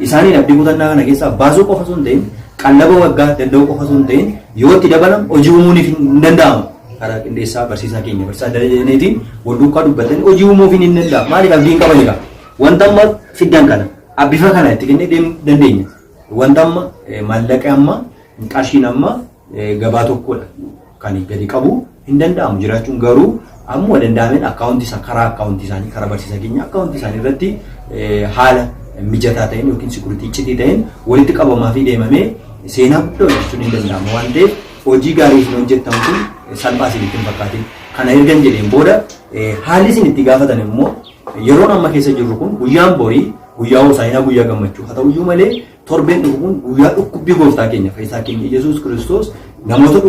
isaaniin abdii kutannaa kana keessaa baasuu qofa osoo hin ta'in qallaba waggaa danda'uu qofa osoo hin ta'in yoo itti dabalan hojii uumuuniif hin danda'amu. Karaa qindeessaa barsiisaa keenya barsiisaa Dajaneetiin wal duukaa dubbatanii hojii uumuuf hin danda'amu. Maaliif abdiin qabaniidha? Wanta amma fiddan kana bifa kana itti kennee deemuu dandeenya. Wanta amma maallaqa amma qarshiin amma gabaa tokkodha kan gadi qabu hin danda'amu jiraachuun garuu ammoo danda'ameen akkaawuntii isaa karaa akkaawuntii isaanii karaa barsiisa keenya akkaawuntii isaanii irratti haala mijataa ta'een yookiin sikuritii iccitii ta'een walitti qabamaa fi deemamee seenaa guddaa hojjechuun hin danda'amu waan ta'eef hojii gaarii isin hojjettan kun salphaa isinitti hin fakkaatin. Kana ergan jedheen booda haalli isin itti gaafatan immoo yeroon amma keessa jirru kun guyyaan borii guyyaa hosaayinaa guyyaa gammachuu haa ta'uyyuu malee torbeen dhufu kun guyyaa dhukkubbii gooftaa keenya fayyisaa keenya Yesuus Kiristoos namoota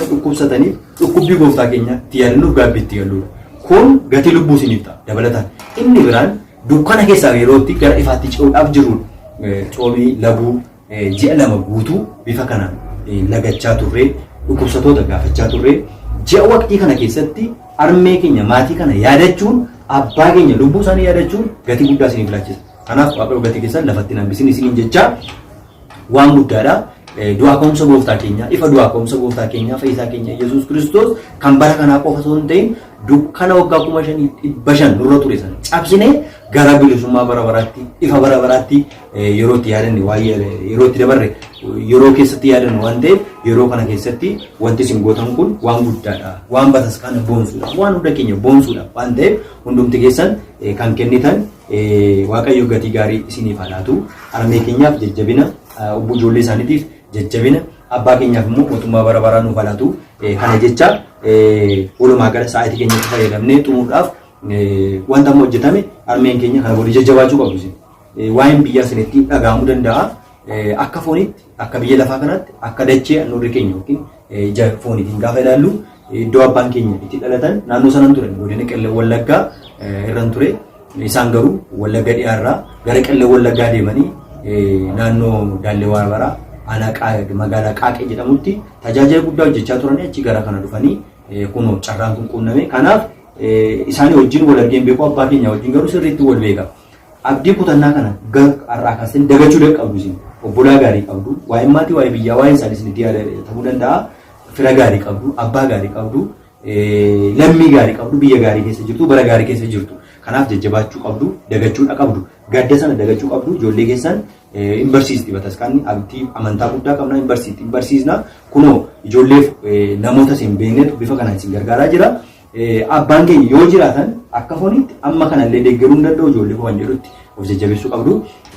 dhukkubsataniif dhukkubbii gooftaa keenya itti yaadannuuf gaabbii itti galluudha. Kun gatii lubbuu isiniif ta'a dabalataan. Inni biraan dukkana keessaa yerootti gara ifaatti ce'uudhaaf jirudha. Coomii labuu ji'a 2 guutuu bifa kanaan lagachaa turre dhukkubsatoota gaafachaa turre ji'a waqtii kana keessatti armee keenya maatii kana yaadachuun abbaa keenya lubbuu isaanii yaadachuun gatii guddaa isiniif laachisa. Kanaaf waaqayyo gatii keessan lafatti nambisin isiniin jecha waan guddaadha. Du'aa ka'umsa gooftaa keenya ifa du'aa ka'umsa gooftaa keenya fayyisaa keenya Yesuus Kiristoos kan bara kanaa qofa osoo hin ta'in dukkana waggaa 5,500 nurra ture sana cabsinee gara bilisummaa bara baraatti ifa bara baraatti yeroo itti yaadanne yeroo itti dabarre yeroo keessatti yaadanne waan ta'eef yeroo kana keessatti wanti isin gootan kun waan guddaadha waan bataskaana boonsuudha waan hunda keenya boonsuudha waan ta'eef hundumti keessan kan kennitan waaqayyo gatii gaarii isiniif haa laatu armee keenyaaf jajjabina ijoollee isaaniitiif jajjabina abbaa keenyaaf immoo mootummaa bara baraa nuuf haa laatu kana jecha walumaa gala sa'aatii keenyatti fayyadamnee xumuudhaaf wanta amma hojjetame armeen keenya kana booda jajjabaachuu qabdu isin waa'een biyyaa isinitti dhaga'amuu danda'a akka foonitti akka biyya lafaa kanaatti akka dachee annuurri keenya yookiin ija fooniitiin gaafa ilaallu iddoo abbaan keenya itti dhalatan naannoo sanan ture godina qellem wallaggaa irran ture isaan garuu wallagga dhiyaarraa gara qellem wallaggaa deemanii naannoo daallee waabaraa magaalaa qaaqee jedhamutti tajaajila guddaa hojjechaa turanii achi gara kana dhufanii kunoo carraan kun quunname kanaaf isaanii wajjin wal argeen beeku abbaa keenya wajjin garuu sirriitti wal beeka abdii kutannaa kana har'aa kaasee dagachuu qabdu isin obbolaa gaarii qabdu waa'ee maatii waa'ee biyyaa waa'ee isaanii isinitti ta'uu danda'a fira gaarii qabdu abbaa gaarii qabdu lammii gaarii qabdu biyya gaarii keessa jirtu bara gaarii keessa jirtu kanaaf jajjabaachuu qabdu dagachuudha qabdu gadda sana dagachuu qabdu ijoollee keessan hin barsiisti bataskaanni abdii amantaa guddaa qabna hin barsiisna kunoo ijoolleef namoota isin beeknetu bifa kanaan isin gargaaraa jira abbaan keenya yoo jiraatan akka foonitti amma kanallee deeggaruu hin danda'u ijoollee waan jedhutti of jajjabeessuu qabdu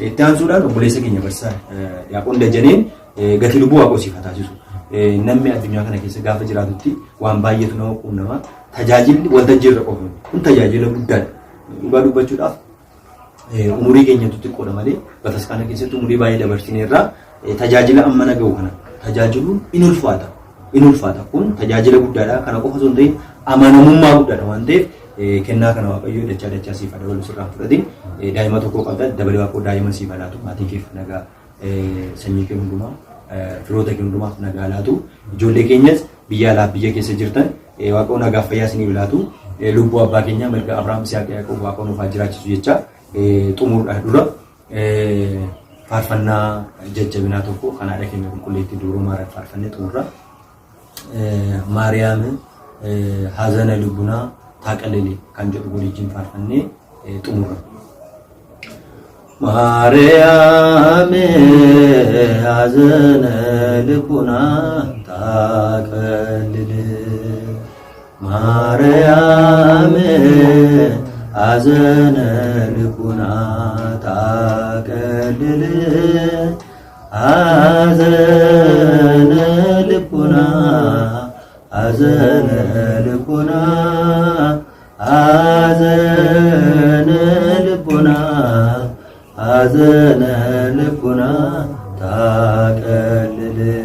itti aansuudhaan obboleessa keenya barsiisaa Yaaqoon Dajaneen gatii lubbuu waaqosiif haa taasisu namni addunyaa kana keessa gaafa jiraatutti waan baay'eetu nama quunnama tajaajilli waltajjii irra qofa kun tajaajila guddaadha dhugaa dubbachuudhaaf umurii keenyatu xiqqoodha malee bataskaana keessatti umurii baay'ee dabarsineerra tajaajila amma naga'u kana tajaajiluun in ulfaata kun tajaajila guddaadha kana qofa osoo hin ta'in amanamummaa guddaadha waan ta'eef kennaa kana waaqayyo dachaa siif dabalu sirraan fudhatiin daa'ima tokko qabda dabalee waaqoo daa'ima siif laatu maatii keef nagaa sanyii kee hundumaa firoota kee hundumaaf nagaa laatu ijoollee keenyas biyya alaa biyya keessa jirtan waaqoo nagaa fayyaa isiniif laatu lubbuu abbaa keenyaa mirga Abrahaam Siyaaq Yaaqoob waaqoo nuuf haa jiraachisu jecha xumuruudhaan dura faarfannaa jajjabinaa tokko kan haadha keenya qulqulleetti duurumaa faarfannee xumurra Maariyaam hazana lubbunaa taaqalele kan jedhu waliin faarfannee xumurra. Maariyaam hazana lubbunaa taaqalele Maariyaam hazana lubbunaa taaqalele hazana lubbunaa hazana lubbunaa hazana lubbunaa hazana lubbunaa taaqalele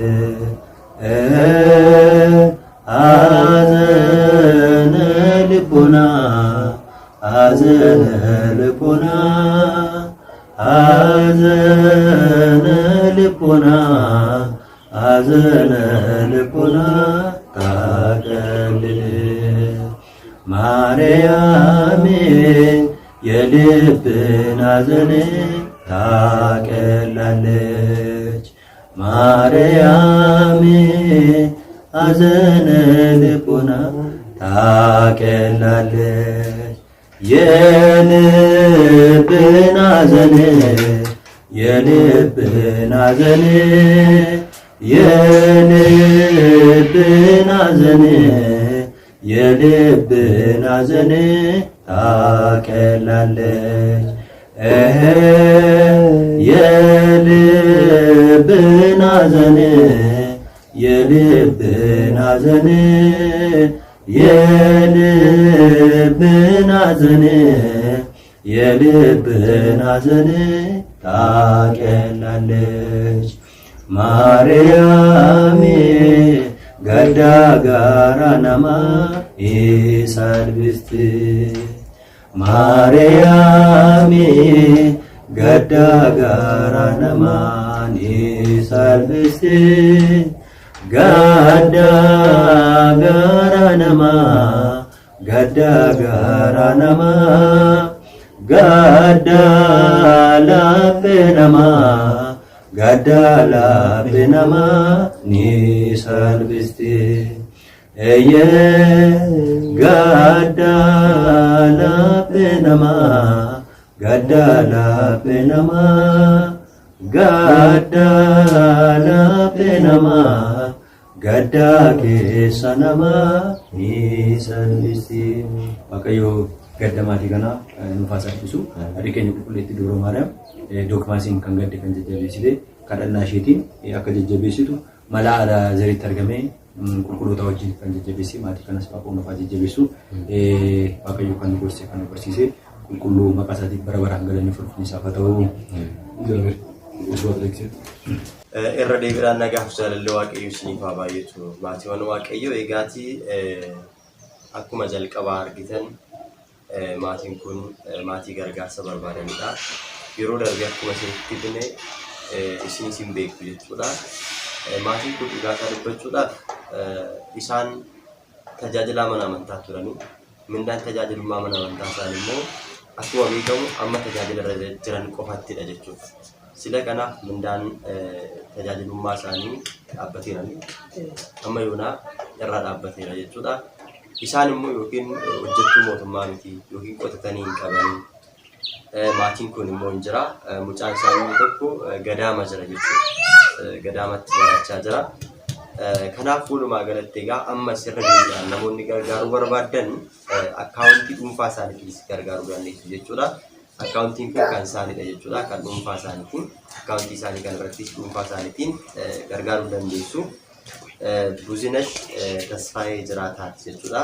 hazana lubbunaa hazana lubbunaa hazana lubbunaa hazana lubbunaa taaqalele ማርያም የልብን ሐዘን ታቀላለች ማርያም ሐዘነ ልቡና ታቀላለች የልብን ሐዘን የልብን ሐዘን የልብን ሐዘን ታቀላለች የልብን ሐዘን የልብን ሐዘን የልብን ሐዘን የልብን ሐዘን ታቀላለች ማርያም ገዳ ጋራ ነማ ኢሳልብስት ማርያም ገዳ ጋራ ነማን ኢሳልብስት ገዳ ጋራ ነማ ገዳ ጋራ ነማ ገዳ ላቤ ነማ ገዳ ላቤ ነማ ኒሳልብስት እየ ገዳ ላቤ ነማ ገዳ ላቤ ነማ ገዳ ላቤ ነማ ገዳ ኬሳ ነማ ኒሳልብስት waaqayyo gaddamaatii kana nuufaa salphisu adii keenya qulqulleetti Dubroo Maariyaam dookmaasiin kan gadde kan jajjabeessite kadhannaa isheetiin akka jajjabeessitu mala aadaa zariitti argamee qulqulloota wajjin kan jajjabeesse maatii kanas waaqayyo nuufaa jajjabeessu waaqayyo kan nu gorsee kan nu barsiise qulqulluu maqaa isaatiif bara baraan galanni furfin isaaf haa ta'u. Irra deebiidhaan nagaaf jaalallee waaqayyo isiniif haa baay'atu. Maatiiwwan waaqayyo eegaatii akkuma jalqabaa argitan maatiin kun maatii gargaarsa barbaadanidha. Yeroo darbe akkuma isinitti himne isin beektu jechuudha. Maatiin kun dhugaataa dubbachuudhaaf isaan tajaajilaa mana amantaa turanii mindaan tajaajilummaa mana amantaa isaan immoo akkuma beekamu amma tajaajila irra jiran qofattidha jechuudha. Sila kanaaf mindaan tajaajilummaa isaanii dhaabbateeranii amma yoonaa irraa dhaabbateera jechuudha. Isaan immoo yookiin hojjechuu mootummaa miti yookiin qotatanii hin qabanii maatiin kun immoo hin jira. Mucaan isaanii tokko gadaama jira jechuudha. Gadaamatti barachaa jira. Kanaaf walumaa galatti egaa amma sirra deebi'an namoonni gargaaruu barbaadan akkaawuntii dhuunfaa isaaniitiif gargaaruu dandeessu jechuudha. Akkaawuntiin kun kan isaaniidha jechuudha. Kan dhuunfaa isaaniitiin akkaawuntii isaanii kan irratti dhuunfaa isaaniitiin gargaaruu dandeessu. Buzinash Tasfaayee Jiraataati jechuudha.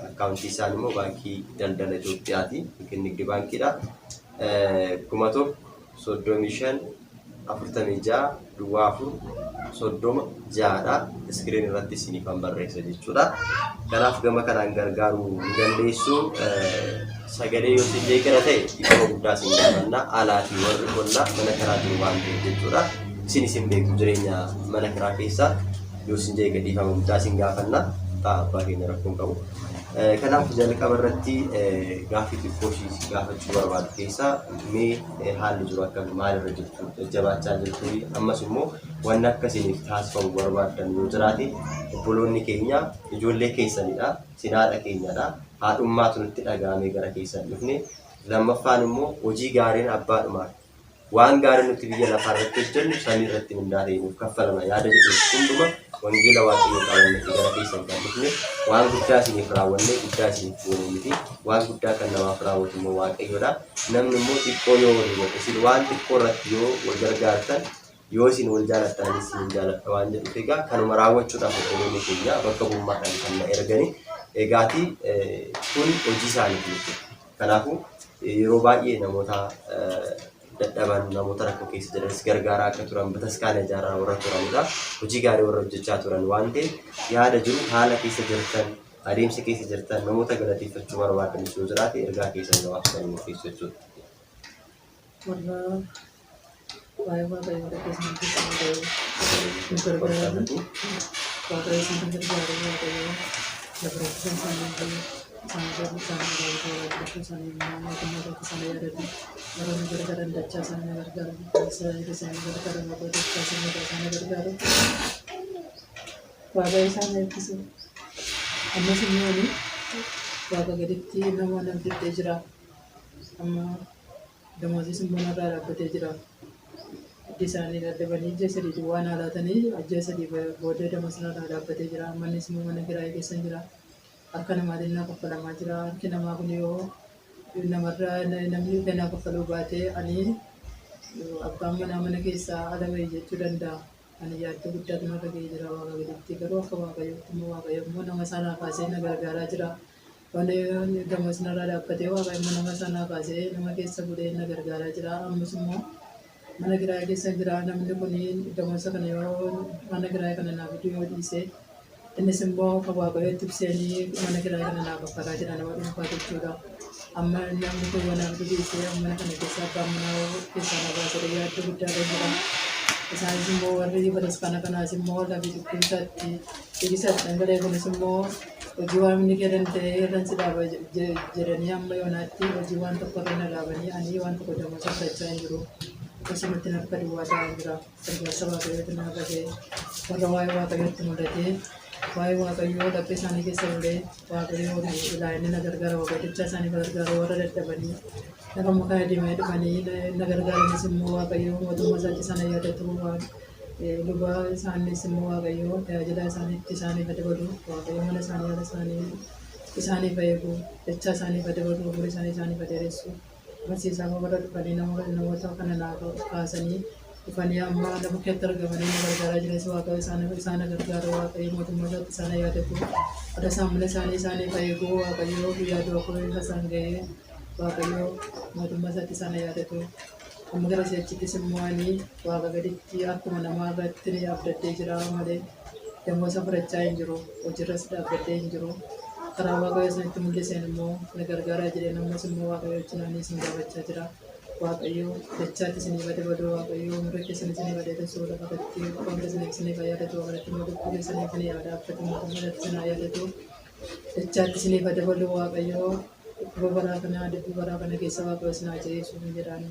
Akkaawuntii isaanii immoo baankii daldala Itoophiyaati. Yookiin Nigdi baankiidha. 11,35,46,4,30,6dha. Iskiriin irratti isiniif kan barreessa jechuudha. Kanaaf gama kanaan gargaaruu ni dandeessu. Sagalee yoo isin jeeqara ta'e dhiibbaa guddaa isin gaafanna. Alaatii warri qonnaa mana karaa jiru waan ta'eef jechuudha. Isin beektu jireenya mana karaa keessaa yoo isin jeeqa dhiifama guddaa isin gaafanna. Ta'a abbaa keenya rakkoon qabu. Kanaaf jalqaba irratti gaaffii xiqqoo ishii gaafachuu barbaadu keessaa mee haalli jiru akka maalirra jirtu jajjabaachaa jirtu ammas immoo wanni akkasiniif taasifamu barbaadan yoo jiraate obboloonni keenya ijoollee keessanidha. Sinaadha keenyadha. Haadhummaatu nutti dhaga'amee gara keessan dhufne. Lammaffaan immoo hojii gaariin abbaadhumaa waan gaariin nuti biyya lafaa irratti hojjennu samii irratti mindaa ta'e nuuf kaffalama yaada jedhu hunduma wangeela waaqayyoo qabannetti gara keessan kan dhufne waan guddaa isiniif raawwanne guddaa isiniif goone miti waan guddaa kan namaaf raawwatu immoo waaqayyoodha. Namni immoo xiqqoo yoo wal godhe isin waan xiqqoo irratti yoo wal gargaartan yoo isin wal jaalattan isin jaaladha waan jedhuuf egaa kanuma raawwachuudhaaf obboloonni keenya bakka bu'ummaadhaan kan na ergani. Egaatii kun hojii isaaniiti jechuudha. Kanaafuu yeroo baay'ee namoota dadhaban namoota rakkoo keessa jiranis gargaaraa akka turan bataskaana ijaaraa warra turanidha. Hojii gaarii warra hojjechaa turan waan ta'eef yaada jiru haala keessa jirtan adeemsa keessa jirtan namoota galateeffachuu barbaadan yoo jiraate ergaa keessan gabaabsanii murteessu jechuudha. Waaqayyo waaqayyo keessatti gargaaru waaqayyo isin gargaaru waaqayyo lafarratti isaanii sanadari isaanii mootummaa isaanii yaadatu warra gargaaran dachaa isaanii gargaaru isaanii gargaaran warra dachaa isaanii gargaaru waaqayyo isaanii eebbisu ammas immoo waaqa gaditti nama namtittee jira amma damoozis immoo narraa dhaabbatee jira isaanii dadhabanii ji'a sadii waan haalaatanii ji'a sadii booddee damasnarraa dhaabbatee jira. Mannis immoo mana kiraa keessa jira. Harka namaatiin naa kaffalamaa jira. Harki namaa kun yoo namarraa namni ganaa kaffaluu baatee ani abbaan manaa mana keessaa ala bahii jechuu danda'a. Ani yaaddoo guddaatu narra ga'ee jira waaqa gaditti. Garuu akka waaqayyootti immoo waaqayyo immoo nama sanaa kaasee na gargaaraa jira. Wanni damasnarraa dhaabbatee waaqayyo immoo nama sanaa kaasee nama keessa bulee na gargaaraa jira. Ammas immoo mana kiraa keessa jira. Namni kun damasa kana yoo mana kiraa kana naaf yoo dhiise innis immoo kan waaqayyootti ibsanii mana kiraa kana naaf kaffalaa jira nama dhuunfaa jechuudha. Amma namni kun yoo naaf dhiise mana kana keessa abbaan manaa keessaa na baasee yaaddoo guddaa jira. Isaanis immoo warri bataskaana kanaas immoo lafi dhukkubsaatti dhiigisaatti dhangala'ee kunis immoo hojii waan inni kennan ta'ee irraan si dhaaba jedhanii amma yoonaatti hojii waan tokko irra na dhaabanii ani waan tokko damasa fudhachaa hin jiru. Akkasumatti harka duwwaa ta'aa jira. Gargaarsa waaqayyootti na argatee warra waa'ee waaqayyootti mul'atee waa'ee waaqayyoo laphee isaanii keessa bulee waaqayyoo ilaa'inni na gargaara waaqayyichaa isaanii gargaara warra dadhabanii lafa mukaa deemee dhufanii na gargaaranis immoo waaqayyoo mootummaa isaatti sana yaadatu luba isaanis immoo waaqayyoo tajaajila isaaniitti isaaniif dabalu waaqayyoo mana isaanii yaada isaanii isaaniif eegu dachaa isaaniif dabalu umurii isaaniif dheeressu barsiisaa warra dhufanii namoota kana naaf kaasanii dhufanii amma lafa keetti argamanii na gargaaraa jiras waaqayyo isaan gargaara waaqayyo mootummaa isaatti isaan yaadatu ada isaan mana isaaniif eegu waaqayyoo guyyaa du'a isaan ga'ee waaqayyoo mootummaa isaatti isaan yaadatu. Amma gara si'achittis immoo ani waaqa gaditti akkuma namaa irratti abdaddee jira malee damoosa fudhachaa hin jiru. Hojiirras dhaabbaddee hin jiru. Karaa waaqayyoo isanitti mul'isan immoo na gargaaraa jedhee namas immoo waaqayyoo wajjin isin gaafachaa jira. Waaqayyoo dachaatti isiniif dabaluu waaqayyoo umurii keessan isiniif yaadatu lafa irratti wanta isiniif yaadatu waaqatti immoo lubbuu keessaniif ni yaada akkatti mootummaa isaatti isin yaadatu dachaatti isiniif dabaluu waaqayyoo baraa kana dubbii baraa kana keessa waaqayyo isin ajjeesuu hin jedhaan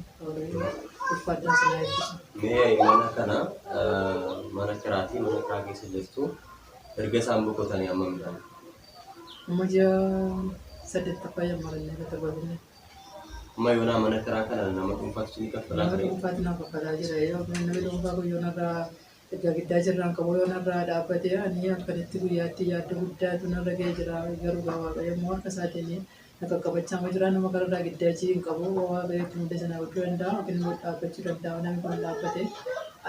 uffadhaan isin eebbisa. Mee mana kana mana kiraatii mana kiraa keessa jirtu erga isaan boqotanii amma midhaan. Amma ji'a 8ffaa yammarannee gata godhine. Amma yoonaa mana kiraa kana nama dhuunfaatu ni kaffalaa Nama ture. dhuunfaatti naaf kaffalaa jira. Yoo namni dhuunfaa kun yoonarraa giddaa jirraan qabu yoonarraa dhaabbatee ani akkanitti guyyaatti yaadda guddaatu narra ga'ee jira. Garuu waaqayyo immoo harka isaatiin na qaqqabachaa jira. Nama kanarraa giddaa hin qabu waaqayyotti mul'isa na godhuu danda'a yookiin immoo dhaabbachuu danda'a. Namni kun dhaabbate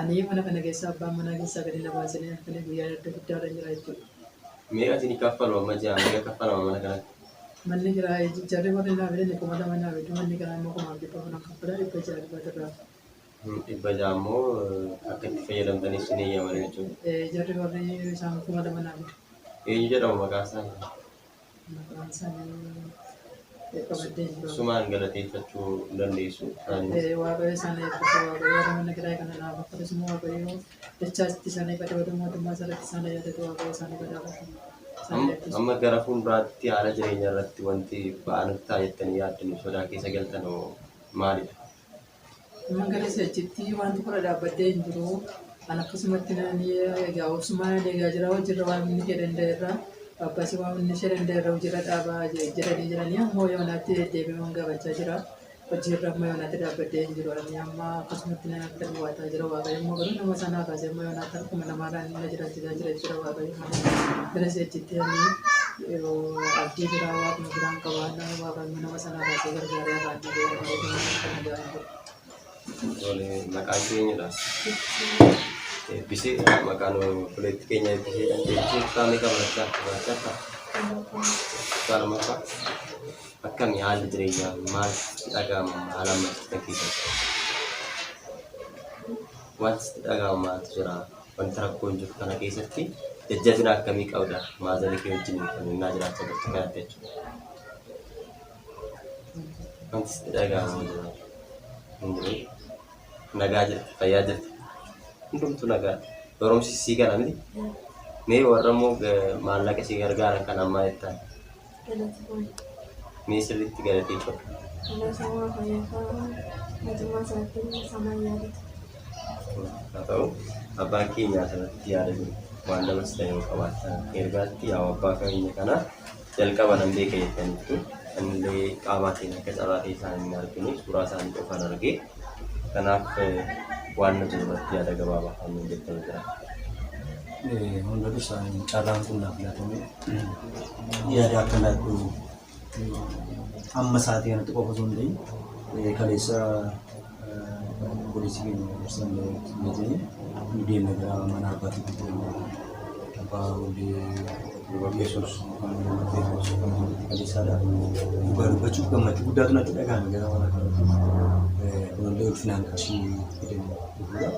ani mana kana keessa abbaan manaa keessaa gadi na baasanii akkanii guyyaa yaadda guddaarra jira jechuudha. Mee ati ni kaffalu amma ji'a meeqa kaffalama mana kanatti? Manni kiraa jarri warri naaf jedhani 2,000 naaf jedhu manni kiraa immoo 1,200 kaffalaa 600 Dhibba ammoo akka itti fayyadamtanis ni eeyyaman jechuudha. jarri warri isaan 2,000 naaf jedhu. Eenyu jedhamu maqaan isaanii? Maqaan isaanii qabaddee hin jiru. Sumaan galateeffachuu dandeessu. Waaqayyo isaan eebbisu waaqayyo warra mana kiraa kana naaf akkasumas immoo waaqayyo dachaatti isaanii badhaafatu mootummaa isaatti isaan yaadatu waaqayyo isaanii badhaafatu. Amma gara fuulduraatti haala jireenya irratti wanti ba'aan ta'a jettanii yaaddanii sodaa keessa galtan maalidha? Amma gara si'achitti wanti fura dhaabbaddee hin jiru. Kan akkasumatti egaa obsumaan eegaa jira hojiirra waan inni ishee danda'eerra abbaasi waan inni ishee danda'eerra hojiirra dhaabaa jiranii ammoo yoonaatti deddeebi'uun gaafachaa jira. Hojiirra amma yoonaatti dhaabbaddee hin jiru. Amma akkasumatti nama akka duwwaataa jira waaqayyo immoo garuu nama sanaa kaasee amma yoonaatti harkuma namaarraan inni jiraachisaa jira waaqayyo. Gara si'achitti abdii biraa waaqni biraan qabaa nama waaqayyo nama sanaa kaasee gargaaree afaan dhibee Maqaan keenyadha. Eebbisee maqaan obboleettii keenya eebbisee dandeessee kutaamee qabaachaa akka kutaanuma akkamii haalli jireenyaa maal dhaga'ama haala ammatti keessatti? Wanti dhaga'amu maaltu jira? Wanti rakkoon jiru kana keessatti jajjabina akkamii qabda? Maazalii kee wajjin kan innaa jiraachaa jirtu kanatti jechuudha. Wanti dhaga'amu jira. Nagaa jirti, fayyaa jirti. Hundumtuu nagaa. Barumsi sii kana miti. Mee warra immoo maallaqa sii gargaaran kan ammaa jettaan. Mee sirriitti galateeffatu. Haa ta'u abbaan keenya asirratti yaadatu waan namas ta'e yoo qabaatan ergaatti yaa abbaa keenya kana jalqaba nan beeka jettaniitu innillee qaamaatiin akka carraa ta'e isaan hin argine suuraa isaanii qofaan argee kanaaf waan nuti irratti yaada gabaabaa kan jettan jira. Hunda dursa carraan kun naaf laatame yaada akka laadhu amma sa'aatii kanatti qofa osoo hin ta'in kaleessa poolisii keenya ibsan jedhanii nu deemna gara mana abbaatii abbaa walii Yesuus kaleessaadha. Dhugaa dubbachuuf gammachuu guddaatu natti dhagahame gara mana kanatti kunillee ulfinaan qarshii fidanii dhufuudha.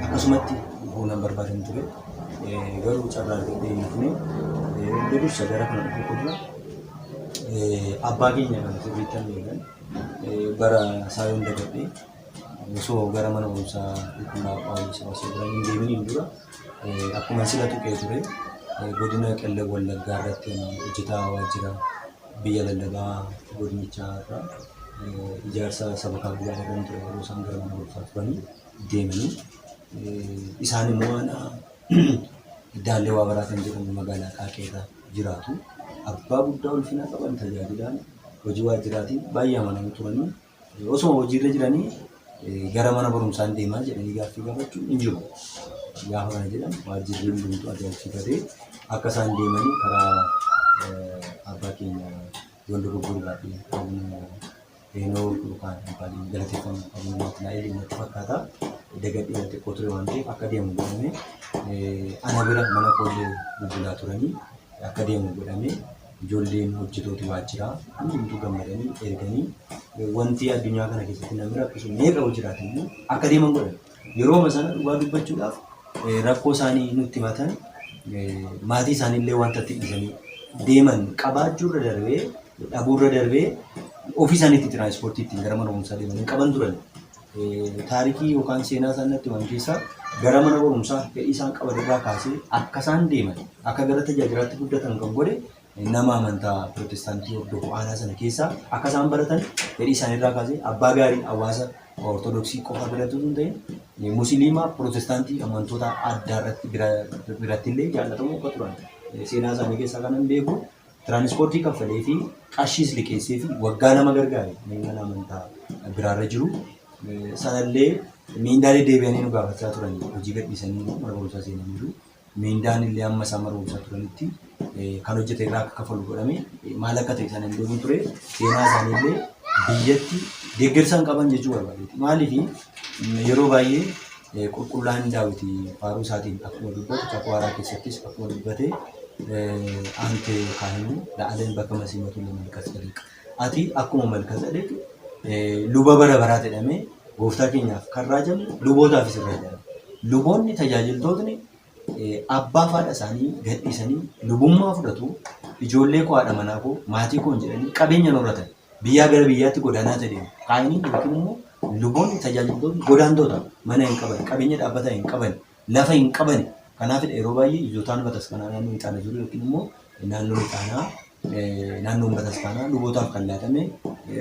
Akkasumatti buunaan barbaadan ture garuu carraa argatee hin dhufne hunda dursa gara kana dhufu dura abbaa keenya kan sirriitti eegan bara saayoon dagadhee osoo gara mana barumsaa qulqullaa Phaawulos osoo biraan hin deeminiin dura akkuma sila tuqee ture godina Qellem Wallaggaa irratti hojjetaa waajjira biyya lallabaa godinichaa irraa ijaarsa sabakaa guddaa irra ture yeroo isaan gara mana barumsaa turanii deemanii isaan immoo Daallee waa baraatan jedhamu magaalaa Qaaqeerraa jiraatu. Abbaa guddaa ulfina qaban tajaajilaan hojii waajjiraatiin baay'ee amanamuu turanii osoo hojiirra jiranii gara mana barumsaan deemaa jedhanii gaaffii gaafachuu hin jiru. Gaafa kana jedhan waajjirri hundumtuu ajaa'ibsiifatee akka isaan deemanii karaa abbaa keenya wanta gurguruu Eenoo yookaan abbaan galateeffamu qabuun naa'ee deematti fakkaata. Dagadhee wanti qoture waan ta'eef akka deemu godhamee ana bira mana koollee bilbilaa turanii akka deemu godhamee ijoolleen hojjetooti waajjiraa hundumtuu gammadanii erganii wanti addunyaa kana keessatti namni rakkisu meeqa hojjiraatan immoo akka deeman godhan. Yeroo sana dhugaa dubbachuudhaaf rakkoo isaanii nutti himatan maatii isaaniillee wanta itti dhiisanii deeman qabaachuurra darbee dhabuurra darbee ofii isaaniitti tiraanspoortii ittiin gara mana barumsaa deeman qaban turan. Taarikii yookaan seenaa isaaniitti waan keessaa gara mana barumsaa fedhii isaan qaban irraa kaasee akka isaan deeman akka gara tajaajilaatti guddatan kan godhe nama amantaa Pirootestaantii hordofu aanaa sana keessaa akka isaan baratan fedhii isaaniirraa kaasee abbaa gaarii hawaasa Ortodoksii qofa biratti osoo hin ta'in Musliimaa Pirootestaantii amantoota addaa biratti illee jaallatamoo akka turan seenaa isaanii keessaa kanan beeku. Tiraanspoortii kaffalee fi qarshiis liqeessee fi waggaa nama gargaare mana amantaa biraarra jiru. Sanallee miindaalee deebi'anii nu gaafachaa turanii hojii gadhiisanii mana barumsaa seenaniiru. Miindaan illee amma isaan mana barumsaa turanitti kan hojjete irraa akka kaffalu godhame maal akka ta'e sana hin beekun ture. Seenaa isaaniillee biyyatti deeggarsaan qaban jechuu barbaadeeti. Maaliif yeroo baay'ee qulqullaa'in Daawit faaruu isaatiin akkuma dubbatu kakuu haaraa keessattis akkuma dubbate ante kaahinu la'aleen bakka masiimatu malkas sadiq. Ati akkuma malkas sadiq luba bara baraa jedhamee gooftaa keenyaaf kan raajamu lubootaafis irra jira. Luboonni tajaajiltootni abbaa faadha isaanii gadhiisanii lubummaa fudhatu ijoollee koo haadha manaa koo maatii koo jedhanii qabeenya horatan biyyaa gara biyyaatti godaanaa deemu. Kaayiniin yookiin immoo luboonni tajaajiltootni godaantoota mana hin qaban qabeenya dhaabbataa hin qaban lafa hin qaban. Kanaaf yeroo baay'ee ijootaan bataskanaa naannoo ixaana jiru yookiin immoo naannoo ixaanaa naannoon bataskanaa lubootaaf kan laatame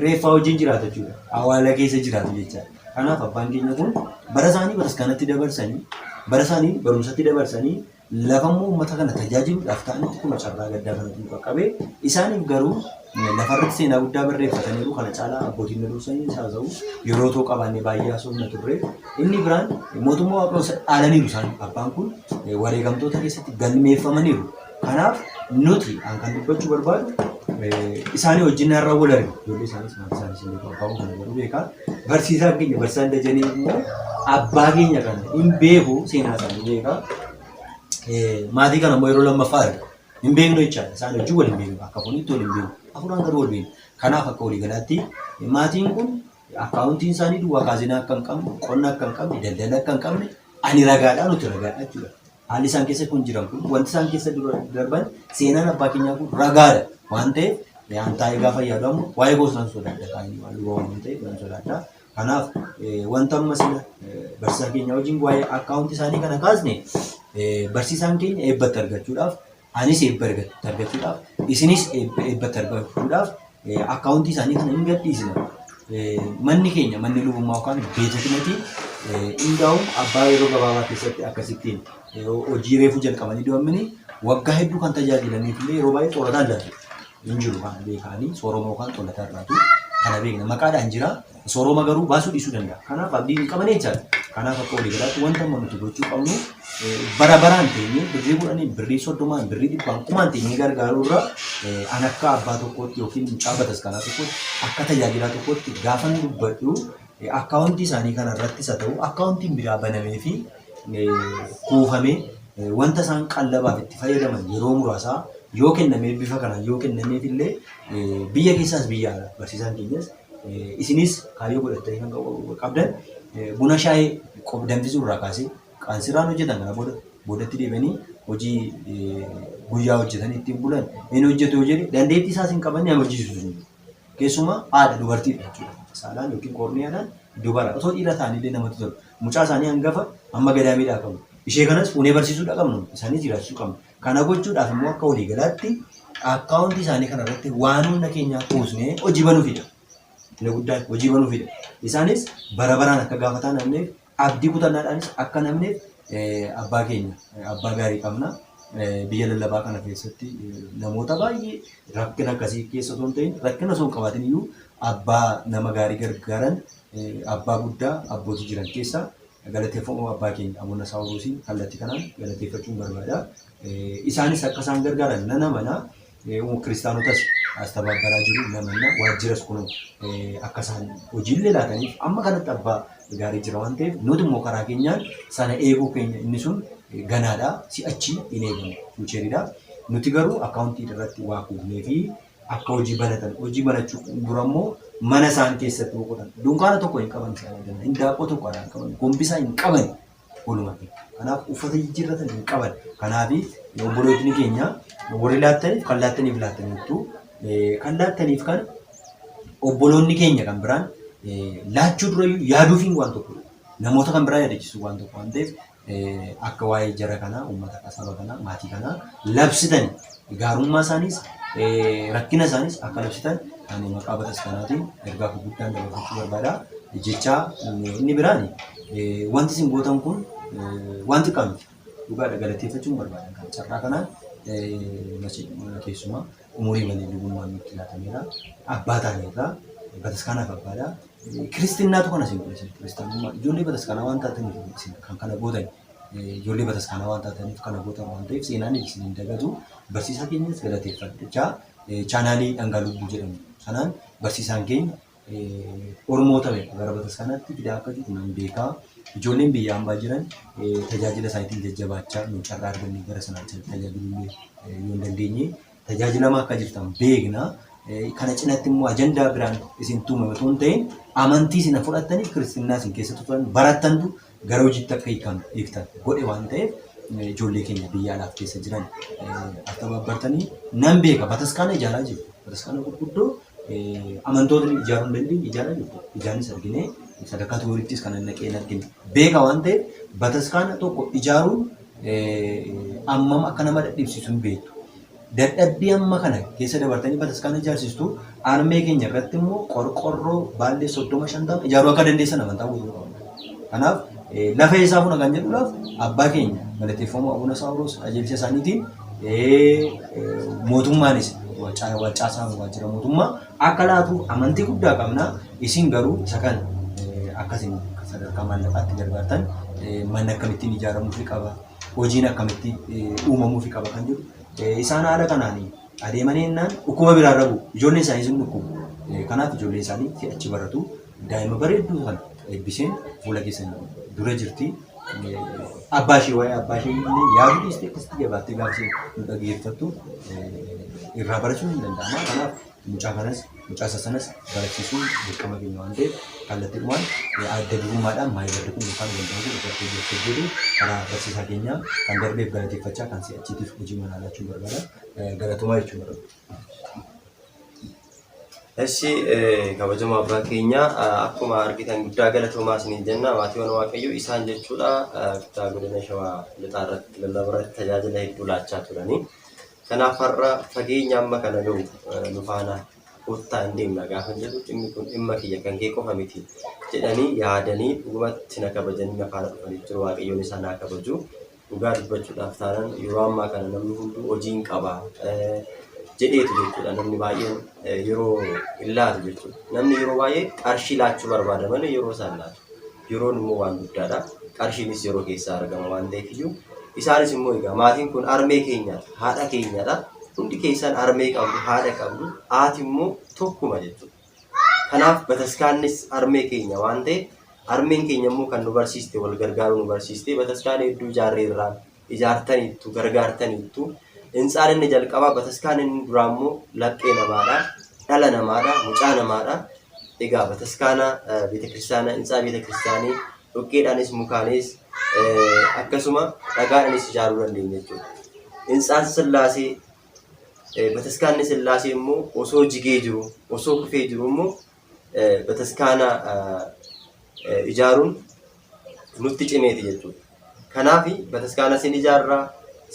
reeffaa wajjin jiraatu jechuudha. Awwaala keessa jiraatu jecha. Kanaaf abbaan keenya kun bara isaanii bataskanatti dabarsanii bara isaanii barumsatti dabarsanii lafa immoo uummata kana tajaajiluudhaaf ta'anitti kun carraa gaddaa kanatti nu qaqqabe. Isaaniif garuu lafarratti seenaa guddaa barreeffataniiru kana caalaa abbootiin dursanii isaa ta'u yeroo too qabaannee baay'ee haasofna turre. Inni biraan mootummaa waaqaa dhaalaniiru isaan abbaan kun wareegamtoota keessatti galmeeffamaniiru. Kanaaf nuti kan dubbachuu barbaadu isaanii wajjin har'a wal argu ijoollee isaanis maatii isaanis illee abbaa kana garuu beekaa barsiisaa keenya barsiisaan dajanii immoo abbaa keenya kana hin beeku seenaa isaanii beekaa maatii kana immoo yeroo lammaffaa arga hin beeknu jechaadha isaan wajjin wal hin beeknu akka fooniitti wal hin beeknu afuraan garuu wal beeknu. Kanaaf akka walii galaatti maatiin kun akkaawuntiin isaanii duwwaa kaazinaa akka hin qabne qonna akka hin qabne daldala akka hin qabne ani ragaadhaa nuti ragaadhaa jechuudha. Haalli isaan keessa kun jiran kun wanti isaan keessa darban seenaan abbaa keenyaa kun ragaadha waan ta'eef taa'ee gaafa yaadamu waa'ee gosotaan sodaadha kaanii waan luba waan ta'eef waan sodaadha. Kanaaf wanta ammas barsiisaa keenya wajjin waa'ee akkaawuntii isaanii kana kaasne barsiisaan keenya eebbatti argachuudhaaf anis eebba argachuudhaaf isinis eebbatti argachuudhaaf akkaawuntii isaanii kana hin gadhiisna. Manni keenya manni lubummaa yookaan beeteknetii hundaa'uun abbaa yeroo gabaabaa keessatti akkasittiin hojii reefuu jalqabanii deemanii waggaa hedduu kan tajaajilaniif illee yeroo baay'ee xoollataan laatu hin jiru kan beekanii sooroma yookaan xoollataa irraatu kana beekna maqaadhaan jira sooroma garuu baasuu dhiisuu danda'a. Kanaaf abdii hin qaban jechaadha. Kanaaf akka walii galaatti wanta nuti gochuu qabnu bara baraan teenyee birrii 10 birrii 30 birrii 100 kumaan teenyee gargaaruu irra an akka abbaa tokkootti yookiin mucaa bataskanaa tokkootti akka tajaajilaa tokkootti gaafa dubbadhu akkaawuntii isaanii kana irrattis haa ta'u akkaawuntiin biraa banamee fi kuufamee wanta isaan qallabaaf itti fayyadaman yeroo muraasaa yoo kennamee bifa kanaan yoo kennameef illee biyya keessaas biyya alaa barsiisaan keenyas isinis kaayyoo godhatanii kan qabdan buna shaayee danfisuu irraa kaasee qaansiraan hojjetan kana boodatti deebi'anii hojii guyyaa hojjetan ittiin bulan inni hojjetu yoo jedhe dandeettii isaas hin qabanne nama hojjechiisu keessumaa haadha dubartiidha jechuudha. Saalaan yookiin korniyaadhaan dubara osoo dhiira ta'anillee namatti tolu. Mucaa isaanii hangafa amma gadaamiidhaa qabu. Ishee kanas fuunee barsiisuudha qabnu isaanis jiraachisuu qabnu. Kana gochuudhaaf immoo akka waliigalaatti akkaawuntii isaanii kana irratti waan hunda keenyaa kuusnee hojii banuufidha. Inni guddaan hojii banuufidha. Isaanis bara baraan akka gaafataa namneef abdii kutannaadhaanis akka namneef abbaa keenya abbaa gaarii qabna. Biyya lallabaa kana keessatti namoota baay'ee rakkina akkasii keessa osoo hin ta'in rakkina osoo hin qabaatin iyyuu abbaa nama gaarii gargaaran abbaa guddaa abbootii jiran keessaa galateeffamuu abbaa keenya Abuna Saawuroosiin kallattii kanaan galateeffachuun barbaada. Isaanis akka isaan gargaaran nan amana. Kiristaanotas astababbaraa jiru namanna waajjiras kun akka isaan hojiillee laataniif amma kanatti abbaa gaarii jira waan ta'eef nuti immoo karaa keenyaan sana eeguu keenya inni sun ganaadhaa si'achi hin eegamu fuucheeridha. Nuti garuu akkaawuntii irratti waa kuufnee fi akka hojii banatan hojii banachuu dura immoo mana isaan keessatti boqotan dunkaana tokko hin qaban isaan eegan hindaaqoo tokko hin qaban gombisaa hin qaban walumatti. Kanaaf uffata jijjiirratan hin qaban. Kanaaf obbolootni keenya warri laattaniif kan laattaniiftu kan laattaniif kan obboloonni keenya kan biraan laachuu dura yaaduufiin waan tokko namoota kan biraa yaadachiisu waan tokko waan ta'eef akka waa'ee jara kanaa uummata saba kanaa maatii kanaa labsitan gaarummaa isaaniis rakkina isaaniis akka labsitan ani maqaa bataskanaatiin ergaa guddaan dabarfachuu barbaada. Jechaa inni biraan wanti isin gootan kun wanti qabnu dhugaadha galateeffachuun barbaada. Kan carraa kanaan keessumaa umurii malee lubummaan nutti laatameera. Abbaa taaneerraa bataskanaaf abbaadha. Kiristiinaatu kana isin godhe kiristaanummaa ijoollee bataskanaa waan taataniif kan kana gootan ijoollee bataskanaa waan taataniif kana gootan waan ta'eef seenaan isin hin dagatu barsiisaa keenyas galateeffachaa chaanaalii dhangaa lubbuu jedhamu sanaan barsiisaan keenya Oromoota gara bataskanaatti fidaa akka jiru nan beekaa. Ijoolleen biyya hambaa jiran tajaajila isaatiin jajjabaachaa nu carraa argannee gara sanaatti tajaajilullee yoo hin dandeenye tajaajilamaa akka jirtan beekna. Kana cinatti immoo ajandaa biraan isin tuumame osoo hin ta'in amantii isin fudhattaniif kiristiinaa isin keessatti turan barattantu gara hojiitti akka hiiktan godhe waan ta'eef ijoollee keenya biyya alaaf keessa jiran akka babbartanii nan beeka. Bataskaana ijaaraa jiru. Bataskaana gurguddoo amantootni ijaaruu hin dandeenye ijaaraa jiru. Ijaanis argine sadarkaa tuurittis kan naqeen argine beeka waan ta'eef bataskaana tokko ijaaruun ammam akka nama dadhabsiisu hin beektu. Dadhabbii amma kana keessa dabartanii bataskaana ijaarsistu armee keenya irratti immoo qorqorroo baallee 35 ijaaruu akka dandeessan amantaa guutuu qabna. Kanaaf lafa isaa funa kan jedhuudhaaf abbaa keenya galateeffamoo Abuna Saawuroos qajeelcha isaaniitiin mootummaanis waccaasaa waajjira mootummaa akka laatu amantii guddaa qabna. Isin garuu isa kana akkasiin sadarkaa maallaqaatti gargaartan manni akkamittiin ijaaramuufi qaba hojiin akkamitti uumamuufi qaba kan jedhu isaan haala kanaan adeemanii jennaan dhukkuba biraa rabu ijoolleen isaanii sun dhukkubu. Kanaaf ijoolleen isaanii si'achi baratu daa'ima bareedduu kana eebbiseen fuula keessan dura jirti. Abbaa ishee waa'ee abbaa ishee illee yaaduu dhiistee akkasitti jabaattee gaafa nu dhageeffattu irraa barachuun hin danda'ama. Kanaaf mucaa sanas barachiisuun dirqama keenya waan ta'eef kallattiidhumaan adda durummaadhaan maayii badda kun yookaan waldaan irratti hojjechuu karaa barsiisaa keenya kan darbeef galateeffachaa kan si'achiitiif hojii manaa laachuun barbaada. Galatumaa jechuun barbaada. Eshi kabajamoo abbaa keenya akkuma argitan guddaa galatoomaa isiniin jenna. Maatiiwwan Waaqayyoo isaan jechuudha kutaa godina Shawaa lixaa irratti lallabaa irratti tajaajila hedduu laachaa turanii. Kanaaf har'a fageenya amma kana gahu nu faana kottaa hin deemna gaafa jedhu dhimmi kun dhimma kiyya kan kee qofa miti jedhanii yaadanii dhugumatti na kabajanii na faana dhufanii jiru. Waaqayyoon isaan haa kabaju. Dhugaa dubbachuudhaaf taanaan yeroo ammaa kana namni hunduu hojiin qaba. jedheetu jechuudha. Namni baay'een yeroo hin laatu jechuudha. Namni yeroo baay'ee qarshii laachuu barbaada malee yeroo isaan laatu. Yeroon immoo waan guddaadha. Qarshiinis yeroo keessaa argama waan ta'eef iyyuu isaanis immoo egaa maatiin kun armee keenyadha, haadha keenyadha. Hundi keessan armee qabdu, haadha qabdu, haati immoo tokkuma jechuudha. Kanaaf bataskaannis armee keenya waan ta'eef armeen keenya immoo kan nu barsiiste wal gargaaruu nu barsiiste bataskaan hedduu ijaarreerraa ijaartaniittu gargaartaniittu hintsaa inni jalqabaa bataskaan inni duraa immoo laphee namaadha, dhala namaadha, mucaa namaadha. Egaa bataskaana beetakiristaana hintsaa beetakiristaanii dhoqqeedhaanis mukaanis akkasuma dhagaadhaanis ijaaruu dandeenya jechuudha. Hintsaan Sillaasee bataskaanni Sillaasee immoo osoo jigee jiru osoo kufee jiru immoo bataskaana ijaaruun nutti cimeeti jechuudha. Kanaaf bataskaana isin ijaarraa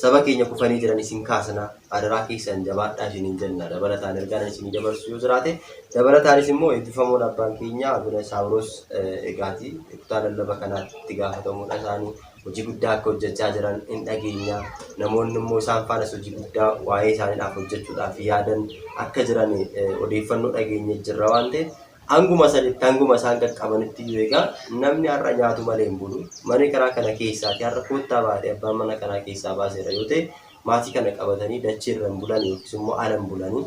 saba keenya kufanii jiran isin kaasnaa adaraa keessan jabaadhaa isiniin jenna. Dabalataan ergaan isin dabarsu yoo jiraate dabalataanis immoo eebbifamoon abbaan keenya Abuna Saawuroos egaati kutaa lallaba kanaatti itti gaafatamuudha isaanii hojii guddaa akka hojjechaa jiran hin dhageenya. Namoonni immoo isaan faanas hojii guddaa waa'ee isaaniidhaaf hojjechuudhaaf yaadan akka jiran odeeffannoo dhageenye jirra waan ta'eef hanguma saditti hanguma isaan qaqqabanitti yoo egaa namni har'a nyaatu malee hin bulu. Mana karaa kana keessaati har'a koottaa baatee abbaan mana kanaa keessaa baaseera yoo ta'e maatii kana qabatanii dachee irra hin bulan yookiis immoo ala hin bulanii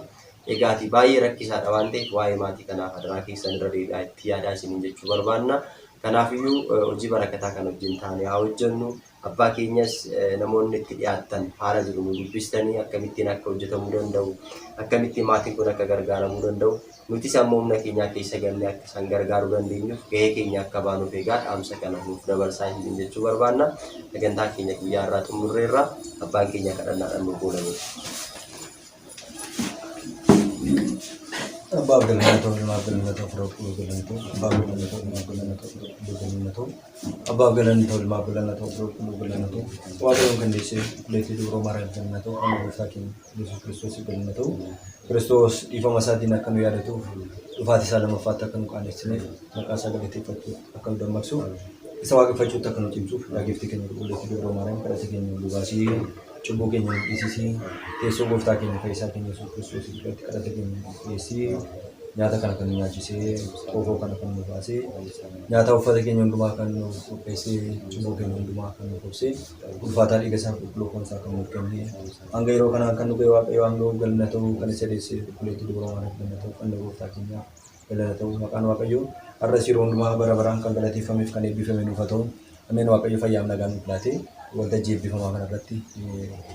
egaati baay'ee rakkisaadha waan ta'eef waa'ee maatii kanaaf adaraa keessan irra deebi'aa itti yaadaa isiniin jechuu barbaanna. Kanaafiyyuu hojii barakataa kan wajjin taane haa hojjennu. Abbaa keenyas namoonni itti dhiyaattan haala jiru nu dubbistanii akkamittiin akka hojjetamuu danda'u, akkamittiin maatiin kun akka gargaaramuu danda'u, nuti sammuu humna keenyaa keessa gallee akka isaan gargaaruu dandeenyuuf gahee keenya akka baanuuf egaa dhaamsa kana nuuf dabarsaa hin jechuu barbaanna. Sagantaa keenya guyyaa irraa xumurreerra abbaan keenya kadhannaadhaan nu goolabee. Abbaa galmeetoo ilmaa galmeetoo firookuu galmeetoo abbaa galmeetoo ilmaa galmeetoo firookuu galmeetoo abbaa galmeetoo ilmaa galmeetoo firookuu galmeetoo waaqayyoon kandeessee leetii dubroo maaraan galmeetoo amma gooftaa keenya Yesuus Kiristoos galmeetoo Kiristoos dhiifama isaatiin akka nu yaadatuuf dhufaatii isaa lammaffaatti akka nu qaanessineef maqaa isaa galateeffachuuf akka nu dammaqsuuf isa waaqeffachuutti akka nu cimsuuf dhageeftii keenya leetii dubroo maaraan kadhata keenya lubaasii cubbuu keenya dhiisisii teessoo gooftaa keenya fayyisaa keenya Yesuus Kiristoos irratti kadhata keenya dhiyeessii nyaata kana kan nu nyaachisee qoofoo kana kan nu baasee nyaata uffata keenya hundumaa kan nu qopheessee cubbuu keenya hundumaa kan nu qobsee ulfaataa dhiiga isaa qulqulluu foon isaa kan nuuf kennee hanga yeroo kanaan kan nu ga'e waaqayyo hanga galna ta'uu kan isa deessee qulqulleetti dubroo maaraaf galna ta'uu kan gooftaa keenya galna ta'uu maqaan waaqayyo har'as yeroo hundumaa bara baraan kan galateeffameef kan eebbifame nuuf haa ta'u. Ameen waaqayyo fayyaam nagaan nuuf laatee waltajjii eebbifamaa kanarratti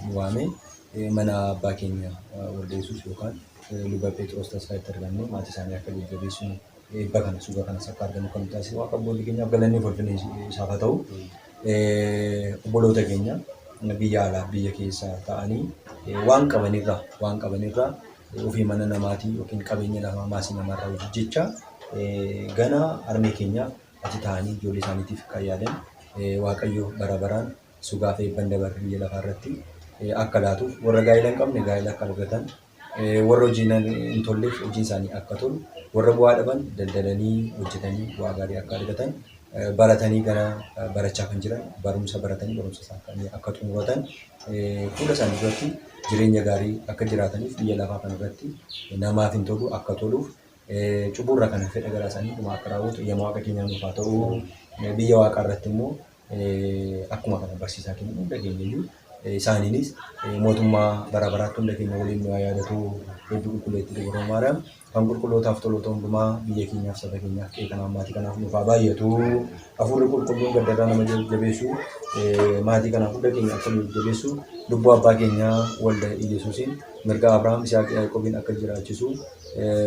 nu waame mana abbaa keenya walda Yesuus yookaan luba Phexros Tasfaayitti argamne maatii isaanii akka jajjabeessinu eebba kana suura kanas akka argamu kan taasise waaqa abboolli keenyaaf galanni ulfinni isaaf haa ta'u. Obboloota keenya biyya alaa biyya keessa ta'anii waan qabanirraa ofii mana namaatii yookiin qabeenya lafaa maasii namaarraa hojjechaa gana armee keenya achi ta'anii ijoollee isaaniitiif kan yaadan waaqayyo bara baraan sugaa fi eebban dabarre biyya lafaa irratti akka laatuuf warra gaa'ela hin qabne gaa'ela akka argatan warra hojiin hin tolleef hojiin isaanii akka tolu warra bu'aa dhaban daldalanii hojjetanii bu'aa gaarii akka argatan baratanii gara barachaa kan jiran barumsa baratanii barumsa isaanii akka xumuratan fuula isaanii irratti jireenya gaarii akka jiraataniif biyya lafaa kana irratti namaaf hin tolu akka toluuf cubburra kana fedha garaa isaanii dhuma akka raawwatu yemmuu waaqa keenya nuuf haa ta'u. Biyya waaqaa irratti immoo akkuma kana barsiisaa keenya hunda keenya iyyuu isaaniinis mootummaa bara baraatti hunda keenya waliin nu yaadatu hedduu qulqulleetti dubroo maariyaam kan qulqullootaaf toloota hundumaa biyya keenyaaf saba keenyaaf qe'ee kanaaf maatii kanaaf nuuf haa baay'atu. Hafuurri qulqulluun gaddarraa nama jabeessu maatii kanaaf hunda keenya akka nu jabeessu lubbuu abbaa keenyaa walda Yesuusiin mirga Abrahaam Isaaq Yaaqoobiin akka jiraachisu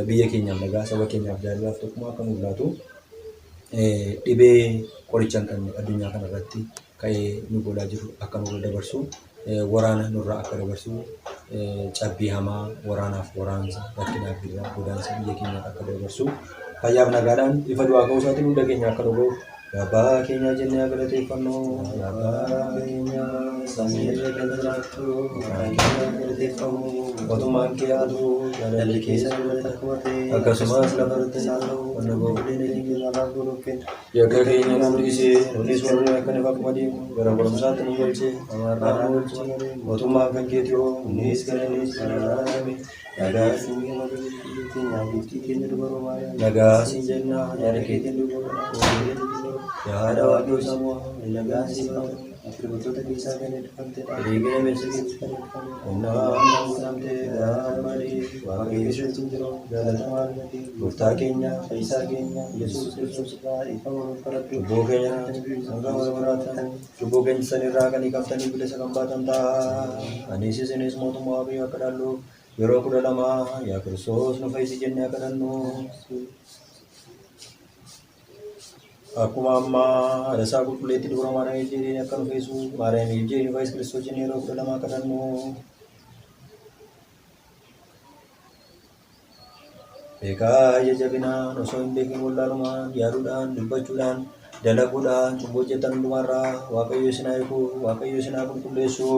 biyya keenyaaf nagaa saba keenyaaf jaalalaaf tokkummaa akka nuuf laatu dhibee qoricha hin qabne addunyaa kanarratti ka'ee nu godhaa jiru akka nurra dabarsu waraana nurraa akka dabarsu cabbii hamaa waraanaaf waraansa rakkinaaf birraa godaansa biyya keenyaaf akka dabarsu fayyaaf nagaadhaan ifa du'aa ka'uu isaatiin hunda keenya akka nu ga'u Abbaa keenya jennee galateeffannoo, abbaa keenya samii irra kan jiraattu, keenya galateeffamu, mootummaan kee haa ta'u, jaalalli keessa akkasumas lafa irratti naanna'u, wanna boobbileen keenya naanaaf godhuuf yakka keenya nu dhiisee, nutis warri akka nuuf akkuma deemu, gara barumsaatti nu galchee, amaarraa nu galchee, mootummaan kan keeti yoo, innis galanis jaallatame, nagaa siin jenna, yaada keetiin dubbata. Yaada waaqayyoo sammuu nagaa siifaa atribuutota keessaa kan hedduufamtedha. Eegala beeksisa kan namootatti gaamalee waaqayyo isheen jiru jaalatamaa argate gooftaa keenya fayyisaa keenya Yesuus Kiristoos irraa ifama baradhu cubbuu keenya hanga wal baraatan cubbuu keenya sanirraa kan hiikamtanii bilisa kan baatan ta'a. Anis isinis mootummaa waaqayyoo akka dhaallu yeroo 12 yaa Kiristoos nu fayyisi jennee akka dhannu. Akkuma ammaa haadha isaa qulqulleetti dubara Maariyaam Ijjeeriin akka nu fayyisu Maariyaam Ijjeeriin fayyis Kiristoos jennee yeroo 12 kadhannu. Beekaa ija jabinaan osoo hin beekin wallaalumaan yaaduudhaan dubbachuudhaan dalaguudhaan cubbuu hojjetan hundumarraa Waaqayyo isin haa eegu Waaqayyo isin haa qulqulleessu.